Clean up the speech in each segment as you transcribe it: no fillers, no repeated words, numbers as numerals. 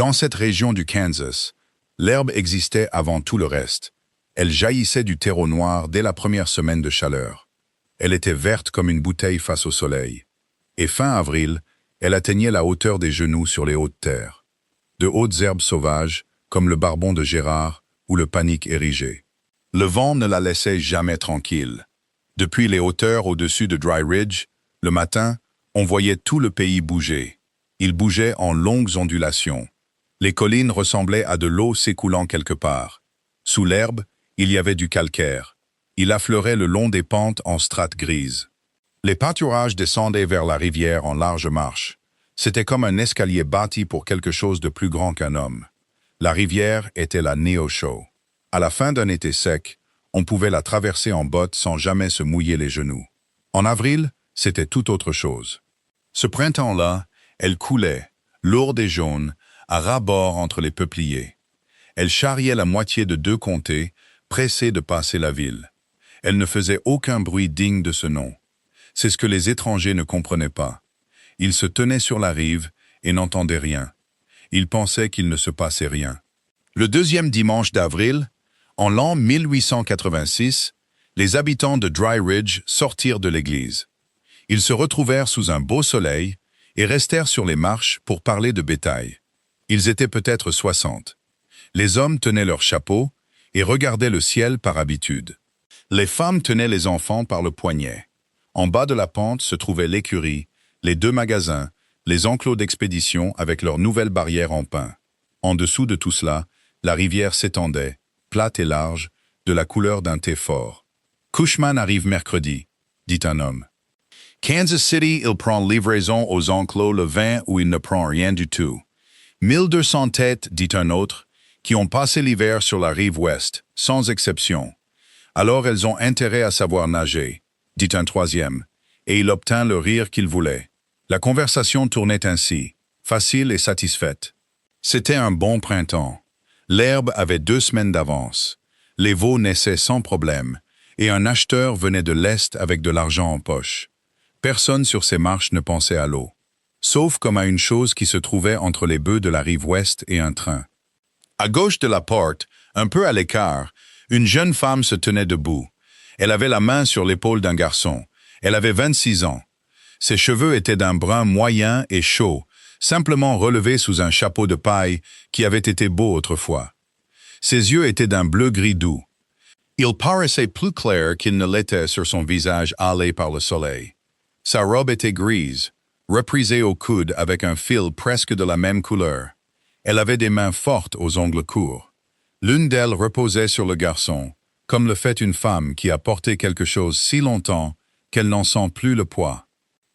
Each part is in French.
Dans cette région du Kansas, l'herbe existait avant tout le reste. Elle jaillissait du terreau noir dès la première semaine de chaleur. Elle était verte comme une bouteille face au soleil. Et fin avril, elle atteignait la hauteur des genoux sur les hautes terres. De hautes herbes sauvages, comme le barbon de Gérard ou le panique érigé. Le vent ne la laissait jamais tranquille. Depuis les hauteurs au-dessus de Dry Ridge, le matin, on voyait tout le pays bouger. Il bougeait en longues ondulations. Les collines ressemblaient à de l'eau s'écoulant quelque part. Sous l'herbe, il y avait du calcaire. Il affleurait le long des pentes en strates grises. Les pâturages descendaient vers la rivière en large marche. C'était comme un escalier bâti pour quelque chose de plus grand qu'un homme. La rivière était la Neosho. À la fin d'un été sec, on pouvait la traverser en botte sans jamais se mouiller les genoux. En avril, c'était tout autre chose. Ce printemps-là, elle coulait, lourde et jaune, à ras-bord entre les peupliers. Elle charriait la moitié de 2 comtés, pressée de passer la ville. Elle ne faisait aucun bruit digne de ce nom. C'est ce que les étrangers ne comprenaient pas. Ils se tenaient sur la rive et n'entendaient rien. Ils pensaient qu'il ne se passait rien. Le deuxième dimanche d'avril, en l'an 1886, les habitants de Dry Ridge sortirent de l'église. Ils se retrouvèrent sous un beau soleil et restèrent sur les marches pour parler de bétail. Ils étaient peut-être 60. Les hommes tenaient leurs chapeaux et regardaient le ciel par habitude. Les femmes tenaient les enfants par le poignet. En bas de la pente se trouvaient l'écurie, les 2 magasins, les enclos d'expédition avec leurs nouvelles barrières en pin. En dessous de tout cela, la rivière s'étendait, plate et large, de la couleur d'un thé fort. « Cushman arrive mercredi », dit un homme. « Kansas City, il prend livraison aux enclos le 20 ou il ne prend rien du tout. 1200 têtes, dit un autre, qui ont passé l'hiver sur la rive ouest, sans exception. Alors elles ont intérêt à savoir nager, dit un troisième, et il obtint le rire qu'il voulait. La conversation tournait ainsi, facile et satisfaite. C'était un bon printemps. L'herbe avait 2 semaines d'avance. Les veaux naissaient sans problème, et un acheteur venait de l'Est avec de l'argent en poche. Personne sur ces marches ne pensait à l'eau, sauf comme à une chose qui se trouvait entre les bœufs de la rive ouest et un train. À gauche de la porte, un peu à l'écart, une jeune femme se tenait debout. Elle avait la main sur l'épaule d'un garçon. Elle avait 26 ans. Ses cheveux étaient d'un brun moyen et chaud, simplement relevés sous un chapeau de paille qui avait été beau autrefois. Ses yeux étaient d'un bleu-gris doux. Il paraissait plus clair qu'il ne l'était sur son visage hâlé par le soleil. Sa robe était grise, reprisée au coude avec un fil presque de la même couleur. Elle avait des mains fortes aux ongles courts. L'une d'elles reposait sur le garçon, comme le fait une femme qui a porté quelque chose si longtemps qu'elle n'en sent plus le poids.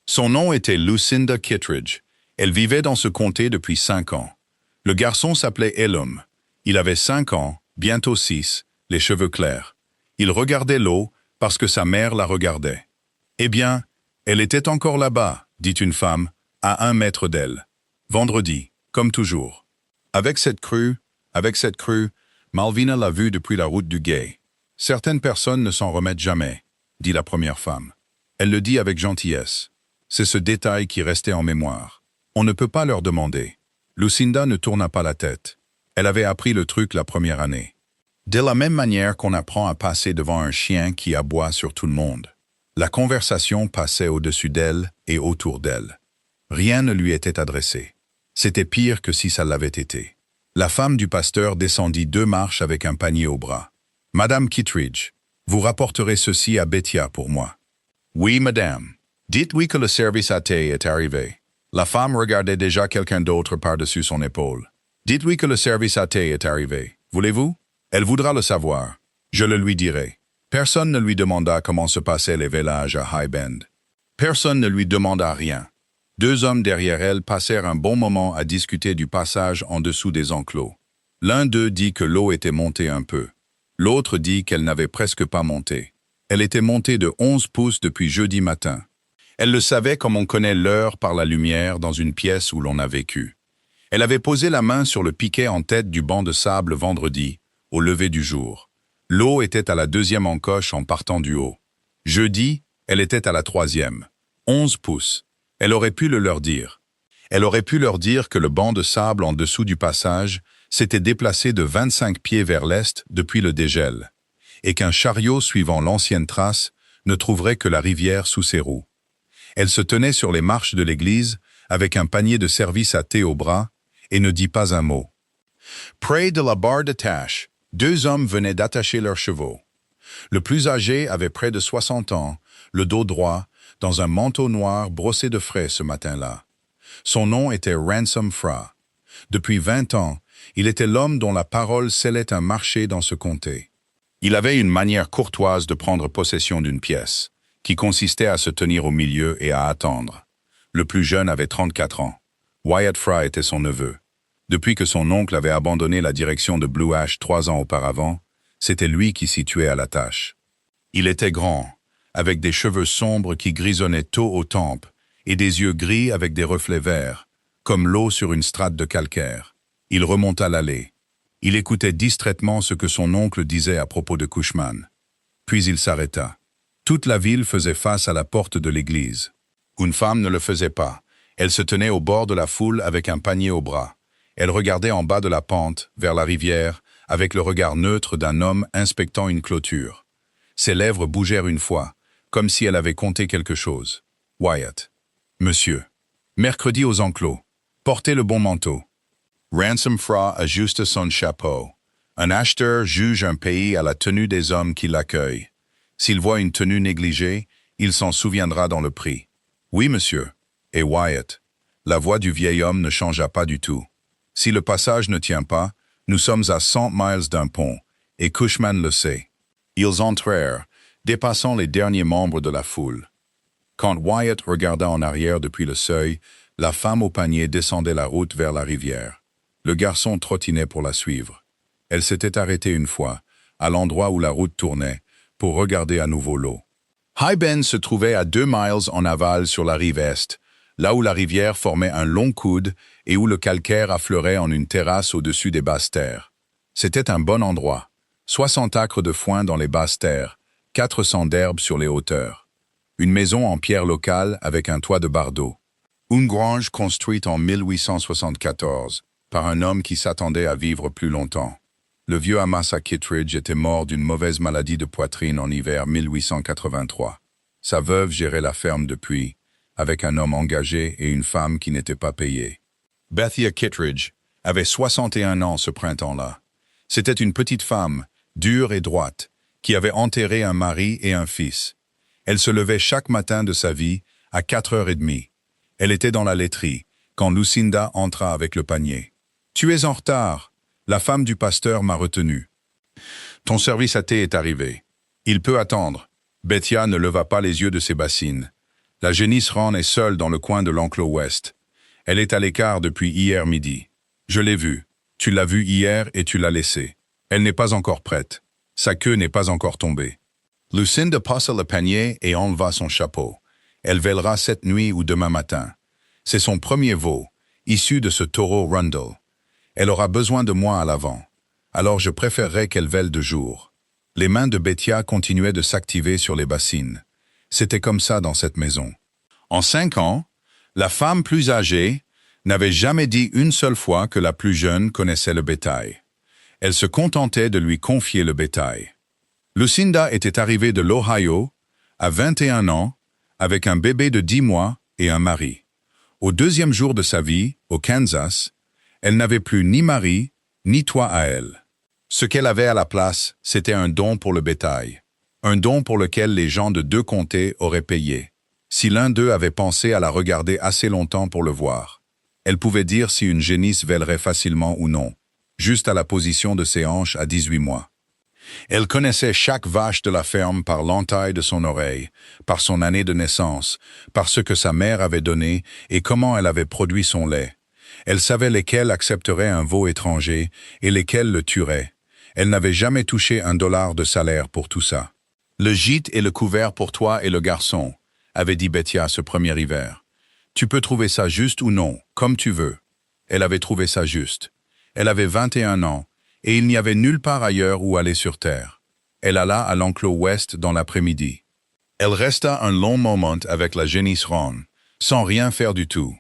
Son nom était Lucinda Kittredge. Elle vivait dans ce comté depuis 5 ans. Le garçon s'appelait Elam. Il avait 5 ans, bientôt 6, les cheveux clairs. Il regardait l'eau parce que sa mère la regardait. Eh bien, elle était encore là-bas, dit une femme, à 1 mètre d'elle. Vendredi, comme toujours. Avec cette crue, Malvina l'a vue depuis la route du Gué. Certaines personnes ne s'en remettent jamais, dit la première femme. Elle le dit avec gentillesse. C'est ce détail qui restait en mémoire. On ne peut pas leur demander. Lucinda ne tourna pas la tête. Elle avait appris le truc la première année. De la même manière qu'on apprend à passer devant un chien qui aboie sur tout le monde. La conversation passait au-dessus d'elle et autour d'elle. Rien ne lui était adressé. C'était pire que si ça l'avait été. La femme du pasteur descendit 2 marches avec un panier au bras. « Madame Kittredge, vous rapporterez ceci à Bethia pour moi. »« Oui, madame. Dites-lui que le service à thé est arrivé. » La femme regardait déjà quelqu'un d'autre par-dessus son épaule. « Dites-lui que le service à thé est arrivé. Voulez-vous? Elle voudra le savoir. Je le lui dirai. » Personne ne lui demanda comment se passaient les vélages à High Bend. Personne ne lui demanda rien. 2 hommes derrière elle passèrent un bon moment à discuter du passage en dessous des enclos. L'un d'eux dit que l'eau était montée un peu. L'autre dit qu'elle n'avait presque pas monté. Elle était montée de 11 pouces depuis jeudi matin. Elle le savait comme on connaît l'heure par la lumière dans une pièce où l'on a vécu. Elle avait posé la main sur le piquet en tête du banc de sable vendredi, au lever du jour. L'eau était à la 2e encoche en partant du haut. Jeudi, elle était à la 3e. 11 pouces. Elle aurait pu le leur dire. Elle aurait pu leur dire que le banc de sable en dessous du passage s'était déplacé de 25 pieds vers l'est depuis le dégel, et qu'un chariot suivant l'ancienne trace ne trouverait que la rivière sous ses roues. Elle se tenait sur les marches de l'église avec un panier de service à thé au bras et ne dit pas un mot. Près de la barre d'attache, 2 hommes venaient d'attacher leurs chevaux. Le plus âgé avait près de 60 ans, le dos droit, dans un manteau noir brossé de frais ce matin-là. Son nom était Ransom Fra. Depuis 20 ans, il était l'homme dont la parole scellait un marché dans ce comté. Il avait une manière courtoise de prendre possession d'une pièce, qui consistait à se tenir au milieu et à attendre. Le plus jeune avait 34 ans. Wyatt Fra était son neveu. Depuis que son oncle avait abandonné la direction de Blue Ash 3 ans auparavant, c'était lui qui s'y tuait à la tâche. Il était grand, avec des cheveux sombres qui grisonnaient tôt aux tempes et des yeux gris avec des reflets verts, comme l'eau sur une strate de calcaire. Il remonta l'allée. Il écoutait distraitement ce que son oncle disait à propos de Cushman. Puis il s'arrêta. Toute la ville faisait face à la porte de l'église. Une femme ne le faisait pas. Elle se tenait au bord de la foule avec un panier au bras. Elle regardait en bas de la pente, vers la rivière, avec le regard neutre d'un homme inspectant une clôture. Ses lèvres bougèrent une fois, comme si elle avait compté quelque chose. Wyatt. Monsieur. Mercredi aux enclos. Portez le bon manteau. Ransom Fra ajuste son chapeau. Un acheteur juge un pays à la tenue des hommes qui l'accueillent. S'il voit une tenue négligée, il s'en souviendra dans le prix. Oui, monsieur. Et Wyatt. La voix du vieil homme ne changea pas du tout. Si le passage ne tient pas, nous sommes à 100 miles d'un pont, et Cushman le sait. Ils entrèrent, dépassant les derniers membres de la foule. Quand Wyatt regarda en arrière depuis le seuil, la femme au panier descendait la route vers la rivière. Le garçon trottinait pour la suivre. Elle s'était arrêtée une fois, à l'endroit où la route tournait, pour regarder à nouveau l'eau. High Bend se trouvait à 2 miles en aval sur la rive est, là où la rivière formait un long coude et où le calcaire affleurait en une terrasse au-dessus des basses terres. C'était un bon endroit. 60 acres de foin dans les basses terres, 400 d'herbes sur les hauteurs. Une maison en pierre locale avec un toit de bardeaux. Une grange construite en 1874 par un homme qui s'attendait à vivre plus longtemps. Le vieux Amasa Kittredge était mort d'une mauvaise maladie de poitrine en hiver 1883. Sa veuve gérait la ferme depuis, avec un homme engagé et une femme qui n'était pas payée. Bethia Kittredge avait 61 ans ce printemps-là. C'était une petite femme, dure et droite, qui avait enterré un mari et un fils. Elle se levait chaque matin de sa vie à 4h30. Elle était dans la laiterie, quand Lucinda entra avec le panier. « Tu es en retard. La femme du pasteur m'a retenu. Ton service à thé est arrivé. Il peut attendre. » Bethia ne leva pas les yeux de ses bassines. La génisse Ron est seule dans le coin de l'enclos ouest. Elle est à l'écart depuis hier midi. Je l'ai vue. Tu l'as vue hier et tu l'as laissée. Elle n'est pas encore prête. Sa queue n'est pas encore tombée. Lucinda passa le panier et enleva son chapeau. Elle vêlera cette nuit ou demain matin. C'est son premier veau, issu de ce taureau Rundle. Elle aura besoin de moi à l'avant. Alors je préférerais qu'elle vêle de jour. Les mains de Bethia continuaient de s'activer sur les bassines. C'était comme ça dans cette maison. En 5 ans, la femme plus âgée n'avait jamais dit une seule fois que la plus jeune connaissait le bétail. Elle se contentait de lui confier le bétail. Lucinda était arrivée de l'Ohio, à 21 ans, avec un bébé de 10 mois et un mari. Au 2e jour de sa vie, au Kansas, elle n'avait plus ni mari, ni toit à elle. Ce qu'elle avait à la place, c'était un don pour le bétail. Un don pour lequel les gens de 2 comtés auraient payé. Si l'un d'eux avait pensé à la regarder assez longtemps pour le voir. Elle pouvait dire si une génisse vêlerait facilement ou non, juste à la position de ses hanches à 18 mois. Elle connaissait chaque vache de la ferme par l'entaille de son oreille, par son année de naissance, par ce que sa mère avait donné et comment elle avait produit son lait. Elle savait lesquels accepteraient un veau étranger et lesquels le tueraient. Elle n'avait jamais touché $1 de salaire pour tout ça. « Le gîte et le couvert pour toi et le garçon », avait dit Bethia ce premier hiver. « Tu peux trouver ça juste ou non, comme tu veux. » Elle avait trouvé ça juste. Elle avait 21 ans, et il n'y avait nulle part ailleurs où aller sur terre. Elle alla à l'enclos ouest dans l'après-midi. Elle resta un long moment avec la génisse Ron, sans rien faire du tout.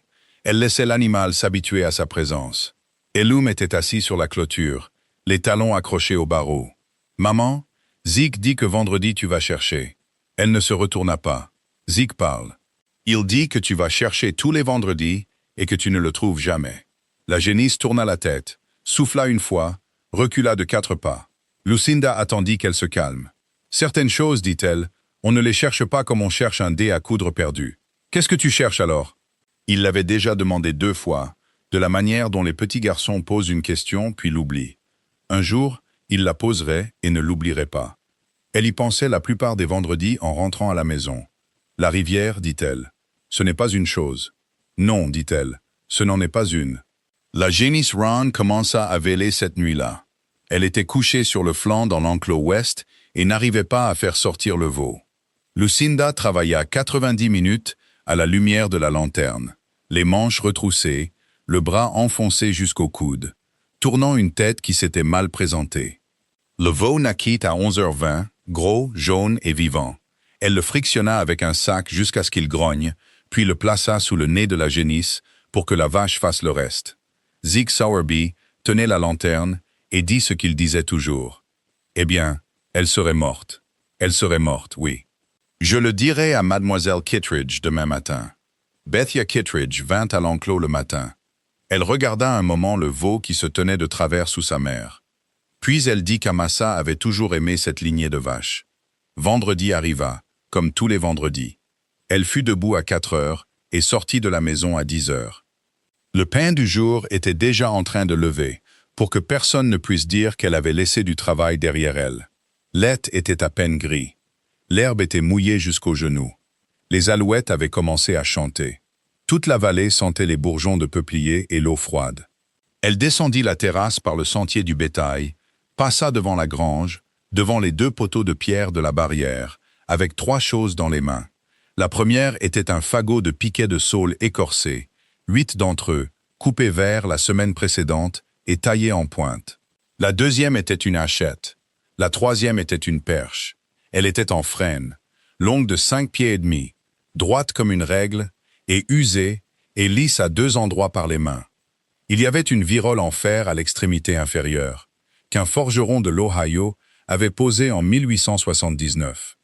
Elle laissait l'animal s'habituer à sa présence. Elum était assis sur la clôture, les talons accrochés au barreau. « Maman, Zeke dit que vendredi tu vas chercher. » Elle ne se retourna pas. Zeke parle. « Il dit que tu vas chercher tous les vendredis et que tu ne le trouves jamais. » La génisse tourna la tête, souffla une fois, recula de 4 pas. Lucinda attendit qu'elle se calme. « Certaines choses, dit-elle, on ne les cherche pas comme on cherche un dé à coudre perdu. Qu'est-ce que tu cherches alors ?» Il l'avait déjà demandé 2 fois, de la manière dont les petits garçons posent une question puis l'oublient. Un jour, il la poserait et ne l'oublierait pas. Elle y pensait la plupart des vendredis en rentrant à la maison. « La rivière, dit-elle, ce n'est pas une chose. »« Non, dit-elle, ce n'en est pas une. » La génisse Ron commença à véler cette nuit-là. Elle était couchée sur le flanc dans l'enclos ouest et n'arrivait pas à faire sortir le veau. Lucinda travailla 90 minutes à la lumière de la lanterne, les manches retroussées, le bras enfoncé jusqu'au coude, tournant une tête qui s'était mal présentée. Le veau naquit à 11h20, gros, jaune et vivant. Elle le frictionna avec un sac jusqu'à ce qu'il grogne, puis le plaça sous le nez de la génisse pour que la vache fasse le reste. Zeke Sowerby tenait la lanterne et dit ce qu'il disait toujours. « Eh bien, elle serait morte. Elle serait morte, oui. Je le dirai à Mademoiselle Kittredge demain matin. » Bethia Kittredge vint à l'enclos le matin. Elle regarda un moment le veau qui se tenait de travers sous sa mère. Puis elle dit qu'Amasa avait toujours aimé cette lignée de vaches. Vendredi arriva, comme tous les vendredis. Elle fut debout à 4 heures et sortit de la maison à 10 heures. Le pain du jour était déjà en train de lever, pour que personne ne puisse dire qu'elle avait laissé du travail derrière elle. L'hêtre était à peine gris. L'herbe était mouillée jusqu'aux genoux. Les alouettes avaient commencé à chanter. Toute la vallée sentait les bourgeons de peuplier et l'eau froide. Elle descendit la terrasse par le sentier du bétail, passa devant la grange, devant les 2 poteaux de pierre de la barrière, avec 3 choses dans les mains. La première était un fagot de piquets de saule écorcés, 8 d'entre eux, coupés verts la semaine précédente et taillés en pointe. La deuxième était une hachette. La troisième était une perche. Elle était en frêne, longue de 5 pieds et demi, droite comme une règle, et usée et lisse à 2 endroits par les mains. Il y avait une virole en fer à l'extrémité inférieure, qu'un forgeron de l'Ohio avait posée en 1879.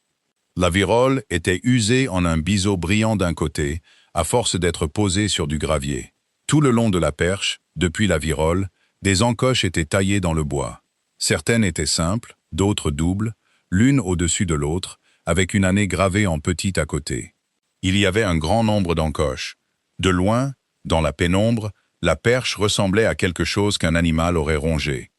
La virole était usée en un biseau brillant d'un côté, à force d'être posée sur du gravier. Tout le long de la perche, depuis la virole, des encoches étaient taillées dans le bois. Certaines étaient simples, d'autres doubles, l'une au-dessus de l'autre, avec une année gravée en petit à côté. Il y avait un grand nombre d'encoches. De loin, dans la pénombre, la perche ressemblait à quelque chose qu'un animal aurait rongé.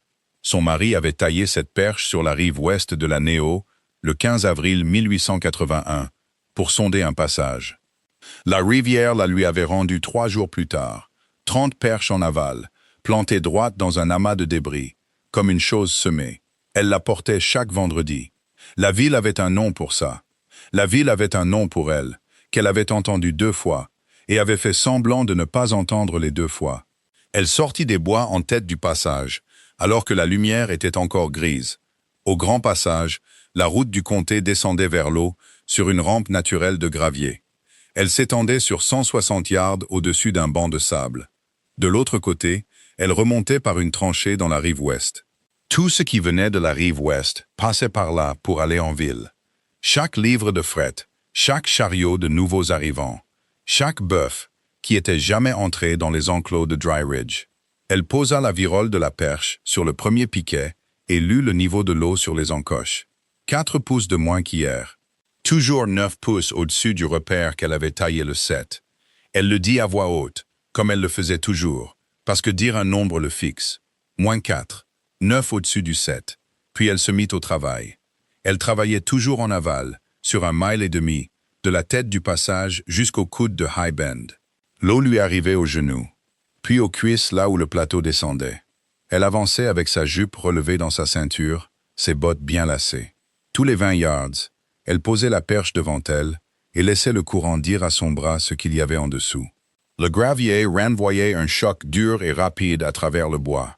Son mari avait taillé cette perche sur la rive ouest de la Néo, le 15 avril 1881, pour sonder un passage. La rivière la lui avait rendue 3 jours plus tard, 30 perches en aval, plantées droites dans un amas de débris, comme une chose semée. Elle la portait chaque vendredi. La ville avait un nom pour ça. La ville avait un nom pour elle, qu'elle avait entendu 2 fois, et avait fait semblant de ne pas entendre les 2 fois. Elle sortit des bois en tête du passage, alors que la lumière était encore grise. Au grand passage, la route du comté descendait vers l'eau, sur une rampe naturelle de gravier. Elle s'étendait sur 160 yards au-dessus d'un banc de sable. De l'autre côté, elle remontait par une tranchée dans la rive ouest. Tout ce qui venait de la rive ouest passait par là pour aller en ville. Chaque livre de fret, chaque chariot de nouveaux arrivants, chaque bœuf qui était jamais entré dans les enclos de Dry Ridge. Elle posa la virole de la perche sur le premier piquet et lut le niveau de l'eau sur les encoches. 4 pouces de moins qu'hier. Toujours 9 pouces au-dessus du repère qu'elle avait taillé le 7. Elle le dit à voix haute, comme elle le faisait toujours, parce que dire un nombre le fixe. -4, 9 au-dessus du 7. Puis elle se mit au travail. Elle travaillait toujours en aval, sur 1,5 miles, de la tête du passage jusqu'au coude de High Bend. L'eau lui arrivait aux genoux, puis aux cuisses là où le plateau descendait. Elle avançait avec sa jupe relevée dans sa ceinture, ses bottes bien lacées. Tous les 20 yards, elle posait la perche devant elle et laissait le courant dire à son bras ce qu'il y avait en dessous. Le gravier renvoyait un choc dur et rapide à travers le bois.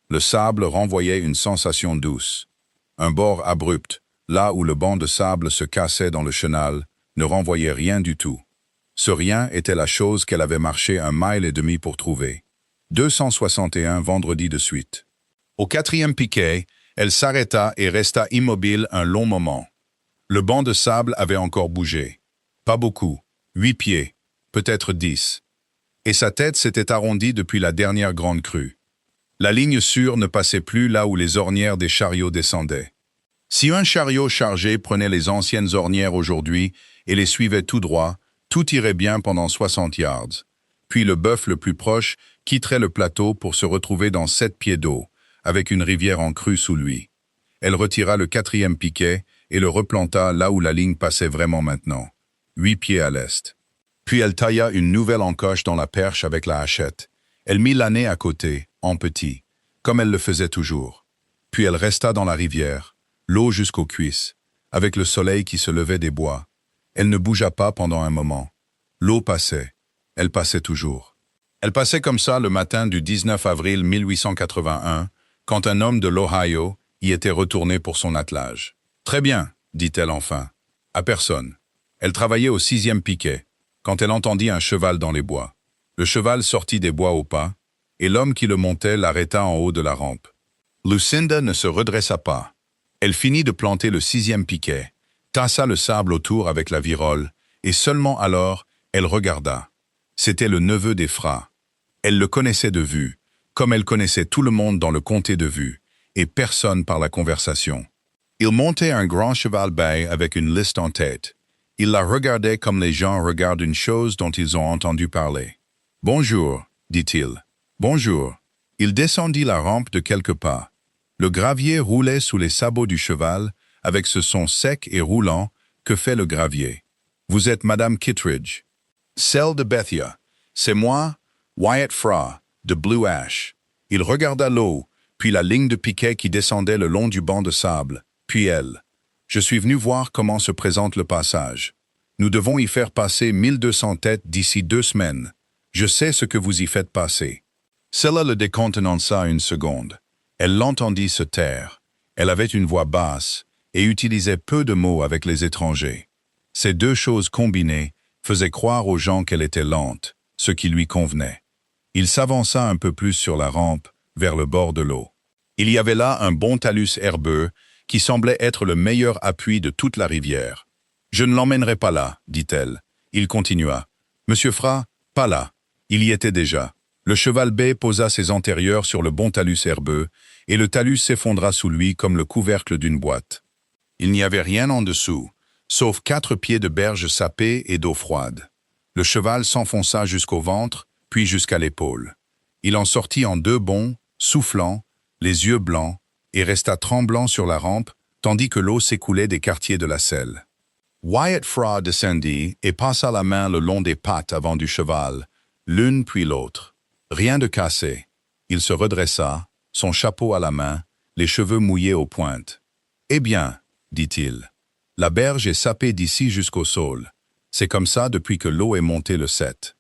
Le sable renvoyait une sensation douce. Un bord abrupt, là où le banc de sable se cassait dans le chenal, ne renvoyait rien du tout. Ce rien était la chose qu'elle avait marché 1,5 miles pour trouver. 261 vendredis de suite. Au 4e piquet, elle s'arrêta et resta immobile un long moment. Le banc de sable avait encore bougé. Pas beaucoup, 8 pieds, peut-être 10. Et sa tête s'était arrondie depuis la dernière grande crue. La ligne sûre ne passait plus là où les ornières des chariots descendaient. Si un chariot chargé prenait les anciennes ornières aujourd'hui et les suivait tout droit, tout irait bien pendant 60 yards. Puis le bœuf le plus proche quitterait le plateau pour se retrouver dans 7 pieds d'eau, avec une rivière en crue sous lui. Elle retira le 4e piquet et le replanta là où la ligne passait vraiment maintenant, 8 pieds à l'est. Puis elle tailla une nouvelle encoche dans la perche avec la hachette. Elle mit l'année à côté, en petit, comme elle le faisait toujours. Puis elle resta dans la rivière, l'eau jusqu'aux cuisses, avec le soleil qui se levait des bois. Elle ne bougea pas pendant un moment. L'eau passait. Elle passait toujours. Elle passait comme ça le matin du 19 avril 1881, quand un homme de l'Ohio y était retourné pour son attelage. « Très bien, dit-elle enfin. À personne. » Elle travaillait au 6e piquet, quand elle entendit un cheval dans les bois. Le cheval sortit des bois au pas, et l'homme qui le montait l'arrêta en haut de la rampe. Lucinda ne se redressa pas. Elle finit de planter le 6e piquet, tassa le sable autour avec la virole, et seulement alors, elle regarda. C'était le neveu d'Ephra. Elle le connaissait de vue, comme elle connaissait tout le monde dans le comté de vue, et personne par la conversation. Il montait un grand cheval bay avec une liste en tête. Il la regardait comme les gens regardent une chose dont ils ont entendu parler. « Bonjour, dit-il. Bonjour. » Il descendit la rampe de quelques pas. Le gravier roulait sous les sabots du cheval, avec ce son sec et roulant que fait le gravier. « Vous êtes Madame Kittredge. »« Celle de Bethia. C'est moi, Wyatt Fra, de Blue Ash. » Il regarda l'eau, puis la ligne de piquet qui descendait le long du banc de sable, puis elle. « Je suis venu voir comment se présente le passage. Nous devons y faire passer 1200 têtes d'ici 2 semaines. Je sais ce que vous y faites passer. » Cela le décontenança une seconde. Elle l'entendit se taire. Elle avait une voix basse et utilisait peu de mots avec les étrangers. Ces deux choses combinées faisaient croire aux gens qu'elle était lente, ce qui lui convenait. Il s'avança un peu plus sur la rampe, vers le bord de l'eau. Il y avait là un bon talus herbeux qui semblait être le meilleur appui de toute la rivière. « Je ne l'emmènerai pas là, dit-elle. » Il continua. « Monsieur Fra, pas là. » Il y était déjà. Le cheval bai posa ses antérieurs sur le bon talus herbeux, et le talus s'effondra sous lui comme le couvercle d'une boîte. Il n'y avait rien en dessous, sauf 4 pieds de berge sapée et d'eau froide. Le cheval s'enfonça jusqu'au ventre, puis jusqu'à l'épaule. Il en sortit en 2 bonds, soufflant, les yeux blancs, et resta tremblant sur la rampe, tandis que l'eau s'écoulait des quartiers de la selle. Wyatt Fra descendit et passa la main le long des pattes avant du cheval, l'une puis l'autre. Rien de cassé. Il se redressa, son chapeau à la main, les cheveux mouillés aux pointes. « Eh bien, dit-il, la berge est sapée d'ici jusqu'au sol. C'est comme ça depuis que l'eau est montée le 7.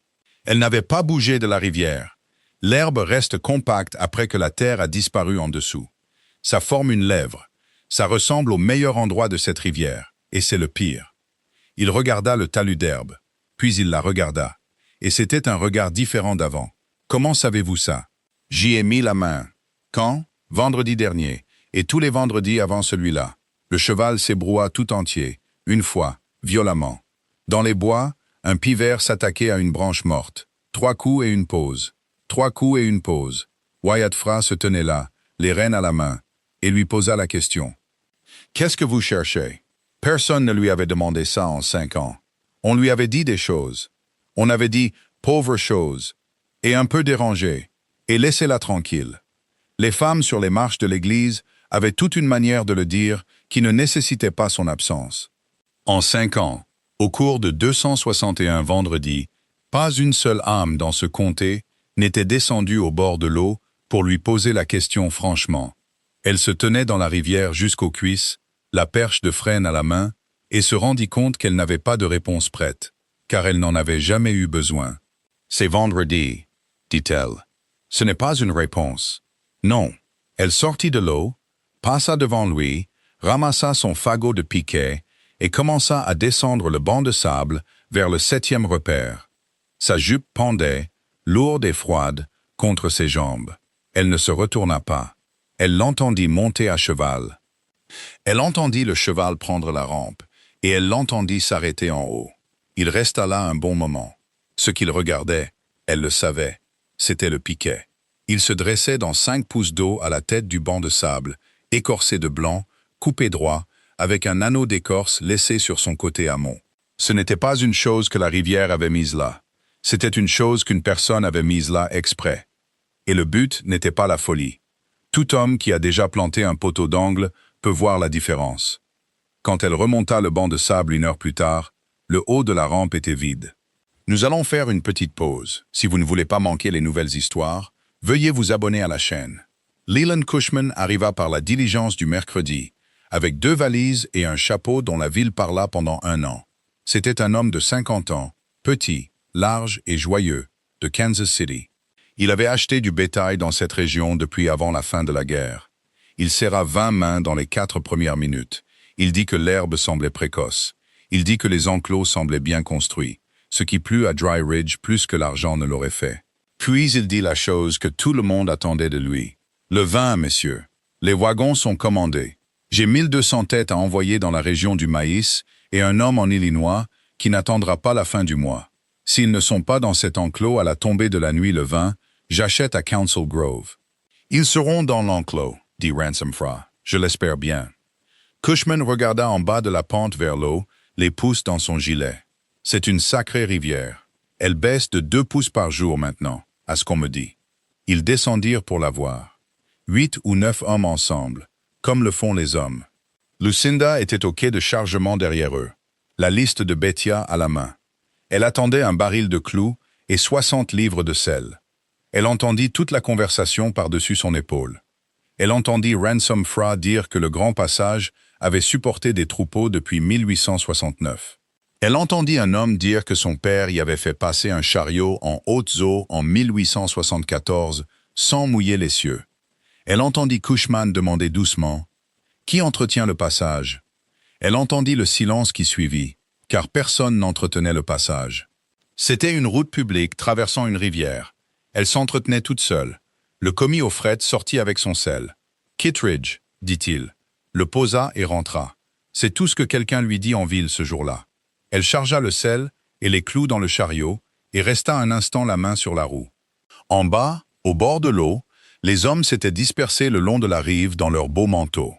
Elle n'avait pas bougé de la rivière. L'herbe reste compacte après que la terre a disparu en dessous. Ça forme une lèvre. Ça ressemble au meilleur endroit de cette rivière, et c'est le pire. » Il regarda le talus d'herbe, puis il la regarda, et c'était un regard différent d'avant. « Comment savez-vous ça? »« J'y ai mis la main. »« Quand? »« Vendredi dernier, et tous les vendredis avant celui-là. » Le cheval s'ébroua tout entier, une fois, violemment. Dans les bois, un pivert s'attaquait à une branche morte. 3 coups et une pause. 3 coups et une pause. Wyatt Fra se tenait là, les rênes à la main, et lui posa la question. « Qu'est-ce que vous cherchez? » Personne ne lui avait demandé ça en 5 ans. On lui avait dit des choses. On avait dit « pauvre chose » et un peu dérangée, et laissez-la tranquille. Les femmes sur les marches de l'église avaient toute une manière de le dire qui ne nécessitait pas son absence. En 5 ans, au cours de 261 vendredis, pas une seule âme dans ce comté n'était descendue au bord de l'eau pour lui poser la question franchement. Elle se tenait dans la rivière jusqu'aux cuisses, la perche de frêne à la main, et se rendit compte qu'elle n'avait pas de réponse prête, car elle n'en avait jamais eu besoin. « C'est vendredi, » dit-elle. « Ce n'est pas une réponse. » Non. Elle sortit de l'eau, passa devant lui, ramassa son fagot de piquet et commença à descendre le banc de sable vers le 7e repère. Sa jupe pendait, lourde et froide, contre ses jambes. Elle ne se retourna pas. Elle l'entendit monter à cheval. Elle entendit le cheval prendre la rampe, et elle l'entendit s'arrêter en haut. Il resta là un bon moment. Ce qu'il regardait, elle le savait, c'était le piquet. Il se dressait dans 5 pouces d'eau à la tête du banc de sable, écorcé de blanc, coupé droit, avec un anneau d'écorce laissé sur son côté amont. Ce n'était pas une chose que la rivière avait mise là. C'était une chose qu'une personne avait mise là exprès. Et le but n'était pas la folie. Tout homme qui a déjà planté un poteau d'angle peut voir la différence. Quand elle remonta le banc de sable 1 heure plus tard, le haut de la rampe était vide. Nous allons faire une petite pause. Si vous ne voulez pas manquer les nouvelles histoires, veuillez vous abonner à la chaîne. Leland Cushman arriva par la diligence du mercredi, avec 2 valises et un chapeau dont la ville parla pendant 1 an. C'était un homme de 50 ans, petit, large et joyeux, de Kansas City. Il avait acheté du bétail dans cette région depuis avant la fin de la guerre. Il serra 20 mains dans les 4 premières minutes. Il dit que l'herbe semblait précoce. Il dit que les enclos semblaient bien construits, ce qui plut à Dry Ridge plus que l'argent ne l'aurait fait. Puis il dit la chose que tout le monde attendait de lui. Le vin, messieurs. Les wagons sont commandés. J'ai 1200 têtes à envoyer dans la région du maïs et un homme en Illinois qui n'attendra pas la fin du mois. S'ils ne sont pas dans cet enclos à la tombée de la nuit le 20, j'achète à Council Grove. Ils seront dans l'enclos, dit Ransom Fra. Je l'espère bien. Cushman regarda en bas de la pente vers l'eau, les pouces dans son gilet. C'est une sacrée rivière. Elle baisse de 2 pouces par jour maintenant, à ce qu'on me dit. Ils descendirent pour la voir. 8 ou 9 hommes ensemble, comme le font les hommes. Lucinda était au quai de chargement derrière eux, la liste de Bethia à la main. Elle attendait un baril de clous et 60 livres de sel. Elle entendit toute la conversation par-dessus son épaule. Elle entendit Ransom Fra dire que le Grand Passage avait supporté des troupeaux depuis 1869. Elle entendit un homme dire que son père y avait fait passer un chariot en hautes eaux en 1874 sans mouiller les cieux. Elle entendit Cushman demander doucement « Qui entretient le passage ?» Elle entendit le silence qui suivit, car personne n'entretenait le passage. C'était une route publique traversant une rivière. Elle s'entretenait toute seule. Le commis au fret sortit avec son sel. « Kittredge, dit-il, le posa et rentra. C'est tout ce que quelqu'un lui dit en ville ce jour-là. Elle chargea le sel et les clous dans le chariot et resta un instant la main sur la roue. En bas, au bord de l'eau, les hommes s'étaient dispersés le long de la rive dans leurs beaux manteaux.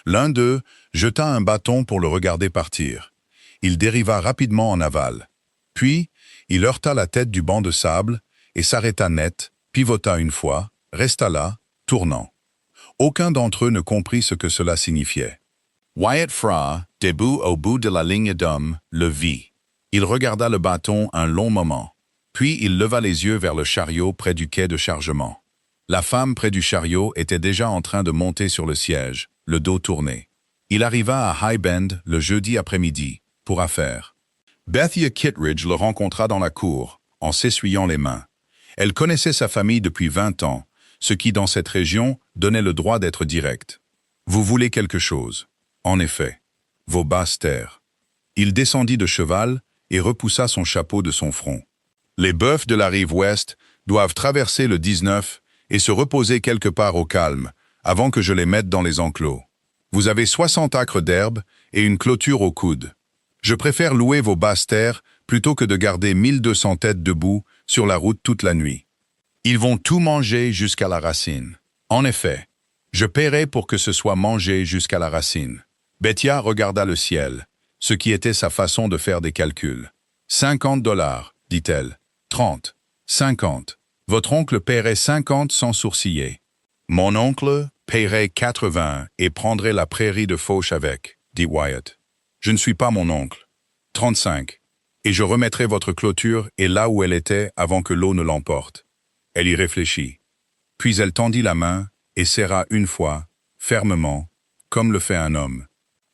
L'un d'eux jeta un bâton pour le regarder partir. Il dériva rapidement en aval. Puis, il heurta la tête du banc de sable et s'arrêta net, pivota une fois, resta là, tournant. Aucun d'entre eux ne comprit ce que cela signifiait. Wyatt Fra, debout au bout de la ligne d'hommes, le vit. Il regarda le bâton un long moment. Puis il leva les yeux vers le chariot près du quai de chargement. La femme près du chariot était déjà en train de monter sur le siège, le dos tourné. Il arriva à High Bend le jeudi après-midi, pour affaires. Bethia Kittredge le rencontra dans la cour, en s'essuyant les mains. Elle connaissait sa famille depuis 20 ans, ce qui, dans cette région, donnait le droit d'être direct. « Vous voulez quelque chose ?» En effet, vos basses terres. Il descendit de cheval et repoussa son chapeau de son front. Les bœufs de la rive ouest doivent traverser le 19 et se reposer quelque part au calme, avant que je les mette dans les enclos. Vous avez 60 acres d'herbe et une clôture au coude. Je préfère louer vos basses terres plutôt que de garder 1200 têtes debout sur la route toute la nuit. Ils vont tout manger jusqu'à la racine. En effet, je paierai pour que ce soit mangé jusqu'à la racine. Bethia regarda le ciel, ce qui était sa façon de faire des calculs. 50 $, dit-elle. 30, 50. Votre oncle paierait 50 sans sourciller. Mon oncle paierait 80 et prendrait la prairie de Fauche avec, dit Wyatt. Je ne suis pas mon oncle. 35. Et je remettrai votre clôture et là où elle était avant que l'eau ne l'emporte. Elle y réfléchit. Puis elle tendit la main et serra une fois, fermement, comme le fait un homme.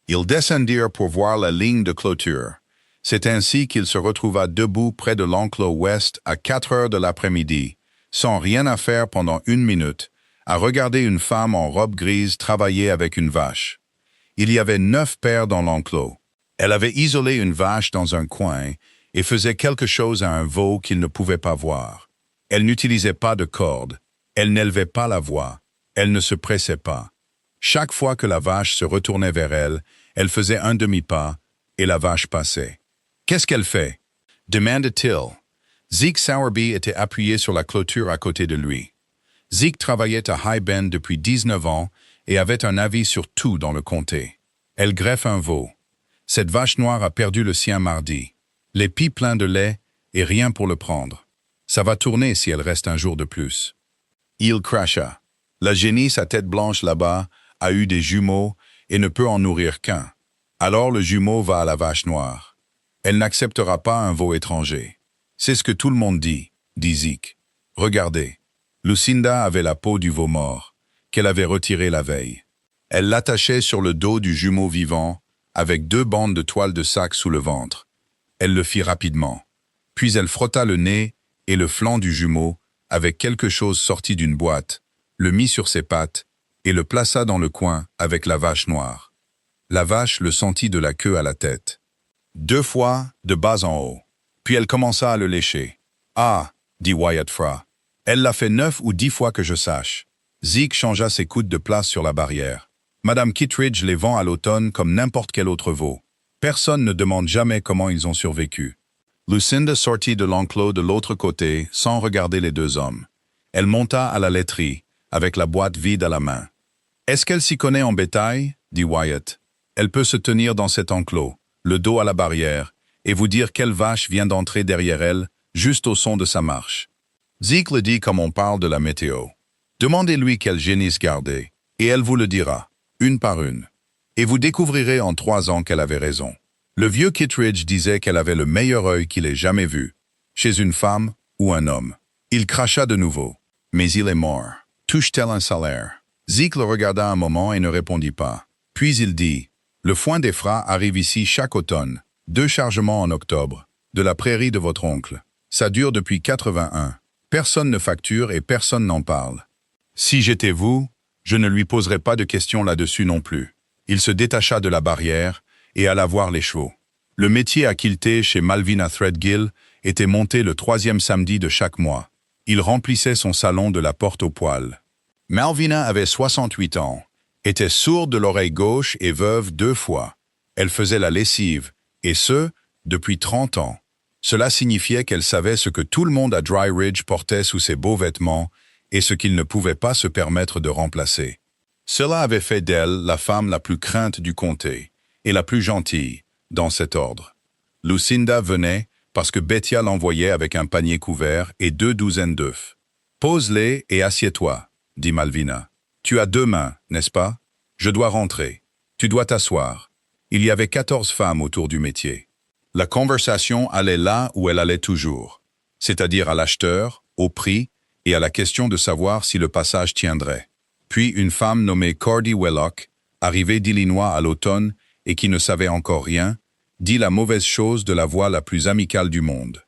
Ils descendirent pour voir la ligne de clôture. C'est ainsi qu'il se retrouva debout près de l'enclos ouest à 4 heures de l'après-midi, sans rien à faire pendant 1 minute, à regarder une femme en robe grise travailler avec une vache. Il y avait 9 paires dans l'enclos. Elle avait isolé une vache dans un coin et faisait quelque chose à un veau qu'il ne pouvait pas voir. Elle n'utilisait pas de corde, elle n'élevait pas la voix, elle ne se pressait pas. Chaque fois que la vache se retournait vers elle, elle faisait un demi-pas, et la vache passait. « Qu'est-ce qu'elle fait » demanda-t-il. Zeke Sowerby était appuyé sur la clôture à côté de lui. Zeke travaillait à High Bend depuis 19 ans et avait un avis sur tout dans le comté. Elle greffe un veau. Cette vache noire a perdu le sien mardi. Les pieds pleins de lait et rien pour le prendre. Ça va tourner si elle reste un jour de plus. Il cracha. La génisse à tête blanche là-bas a eu des jumeaux et ne peut en nourrir qu'un. Alors le jumeau va à la vache noire. Elle n'acceptera pas un veau étranger. C'est ce que tout le monde dit Zeke. Regardez. Lucinda avait la peau du veau mort, qu'elle avait retiré la veille. Elle l'attachait sur le dos du jumeau vivant, avec 2 bandes de toile de sac sous le ventre. Elle le fit rapidement. Puis elle frotta le nez et le flanc du jumeau avec quelque chose sorti d'une boîte, le mit sur ses pattes et le plaça dans le coin avec la vache noire. La vache le sentit de la queue à la tête. 2 fois, de bas en haut. Puis elle commença à le lécher. « Ah » dit Wyatt Fra. « Elle l'a fait 9 ou 10 fois que je sache. » Zeke changea ses coudes de place sur la barrière. Madame Kittredge les vend à l'automne comme n'importe quel autre veau. Personne ne demande jamais comment ils ont survécu. Lucinda sortit de l'enclos de l'autre côté sans regarder les 2 hommes. Elle monta à la laiterie, avec la boîte vide à la main. « Est-ce qu'elle s'y connaît en bétail » dit Wyatt. « Elle peut se tenir dans cet enclos, le dos à la barrière, et vous dire quelle vache vient d'entrer derrière elle, juste au son de sa marche. » Zeke le dit comme on parle de la météo. Demandez-lui quelle génisse garder, et elle vous le dira, une par une. Et vous découvrirez en 3 ans qu'elle avait raison. Le vieux Kittredge disait qu'elle avait le meilleur œil qu'il ait jamais vu, chez une femme ou un homme. Il cracha de nouveau. Mais il est mort. Touche-t-elle un salaire? Zeke le regarda un moment et ne répondit pas. Puis il dit, le foin des Fra arrive ici chaque automne, 2 chargements en octobre, de la prairie de votre oncle. Ça dure depuis 81. Personne ne facture et personne n'en parle. Si j'étais vous, je ne lui poserais pas de questions là-dessus non plus. Il se détacha de la barrière et alla voir les chevaux. Le métier à quilter chez Malvina Threadgill était monté le 3e samedi de chaque mois. Il remplissait son salon de la porte au poil. Malvina avait 68 ans, était sourde de l'oreille gauche et veuve 2 fois. Elle faisait la lessive, et ce, depuis 30 ans. Cela signifiait qu'elle savait ce que tout le monde à Dry Ridge portait sous ses beaux vêtements et ce qu'il ne pouvait pas se permettre de remplacer. Cela avait fait d'elle la femme la plus crainte du comté et la plus gentille, dans cet ordre. Lucinda venait parce que Bettia l'envoyait avec un panier couvert et 2 douzaines d'œufs. « Pose-les et assieds-toi » dit Malvina. « Tu as 2 mains, n'est-ce pas? Je dois rentrer. Tu dois t'asseoir. » Il y avait 14 femmes autour du métier. La conversation allait là où elle allait toujours, c'est-à-dire à l'acheteur, au prix et à la question de savoir si le passage tiendrait. Puis une femme nommée Cordy Wellock, arrivée d'Illinois à l'automne et qui ne savait encore rien, dit la mauvaise chose de la voix la plus amicale du monde.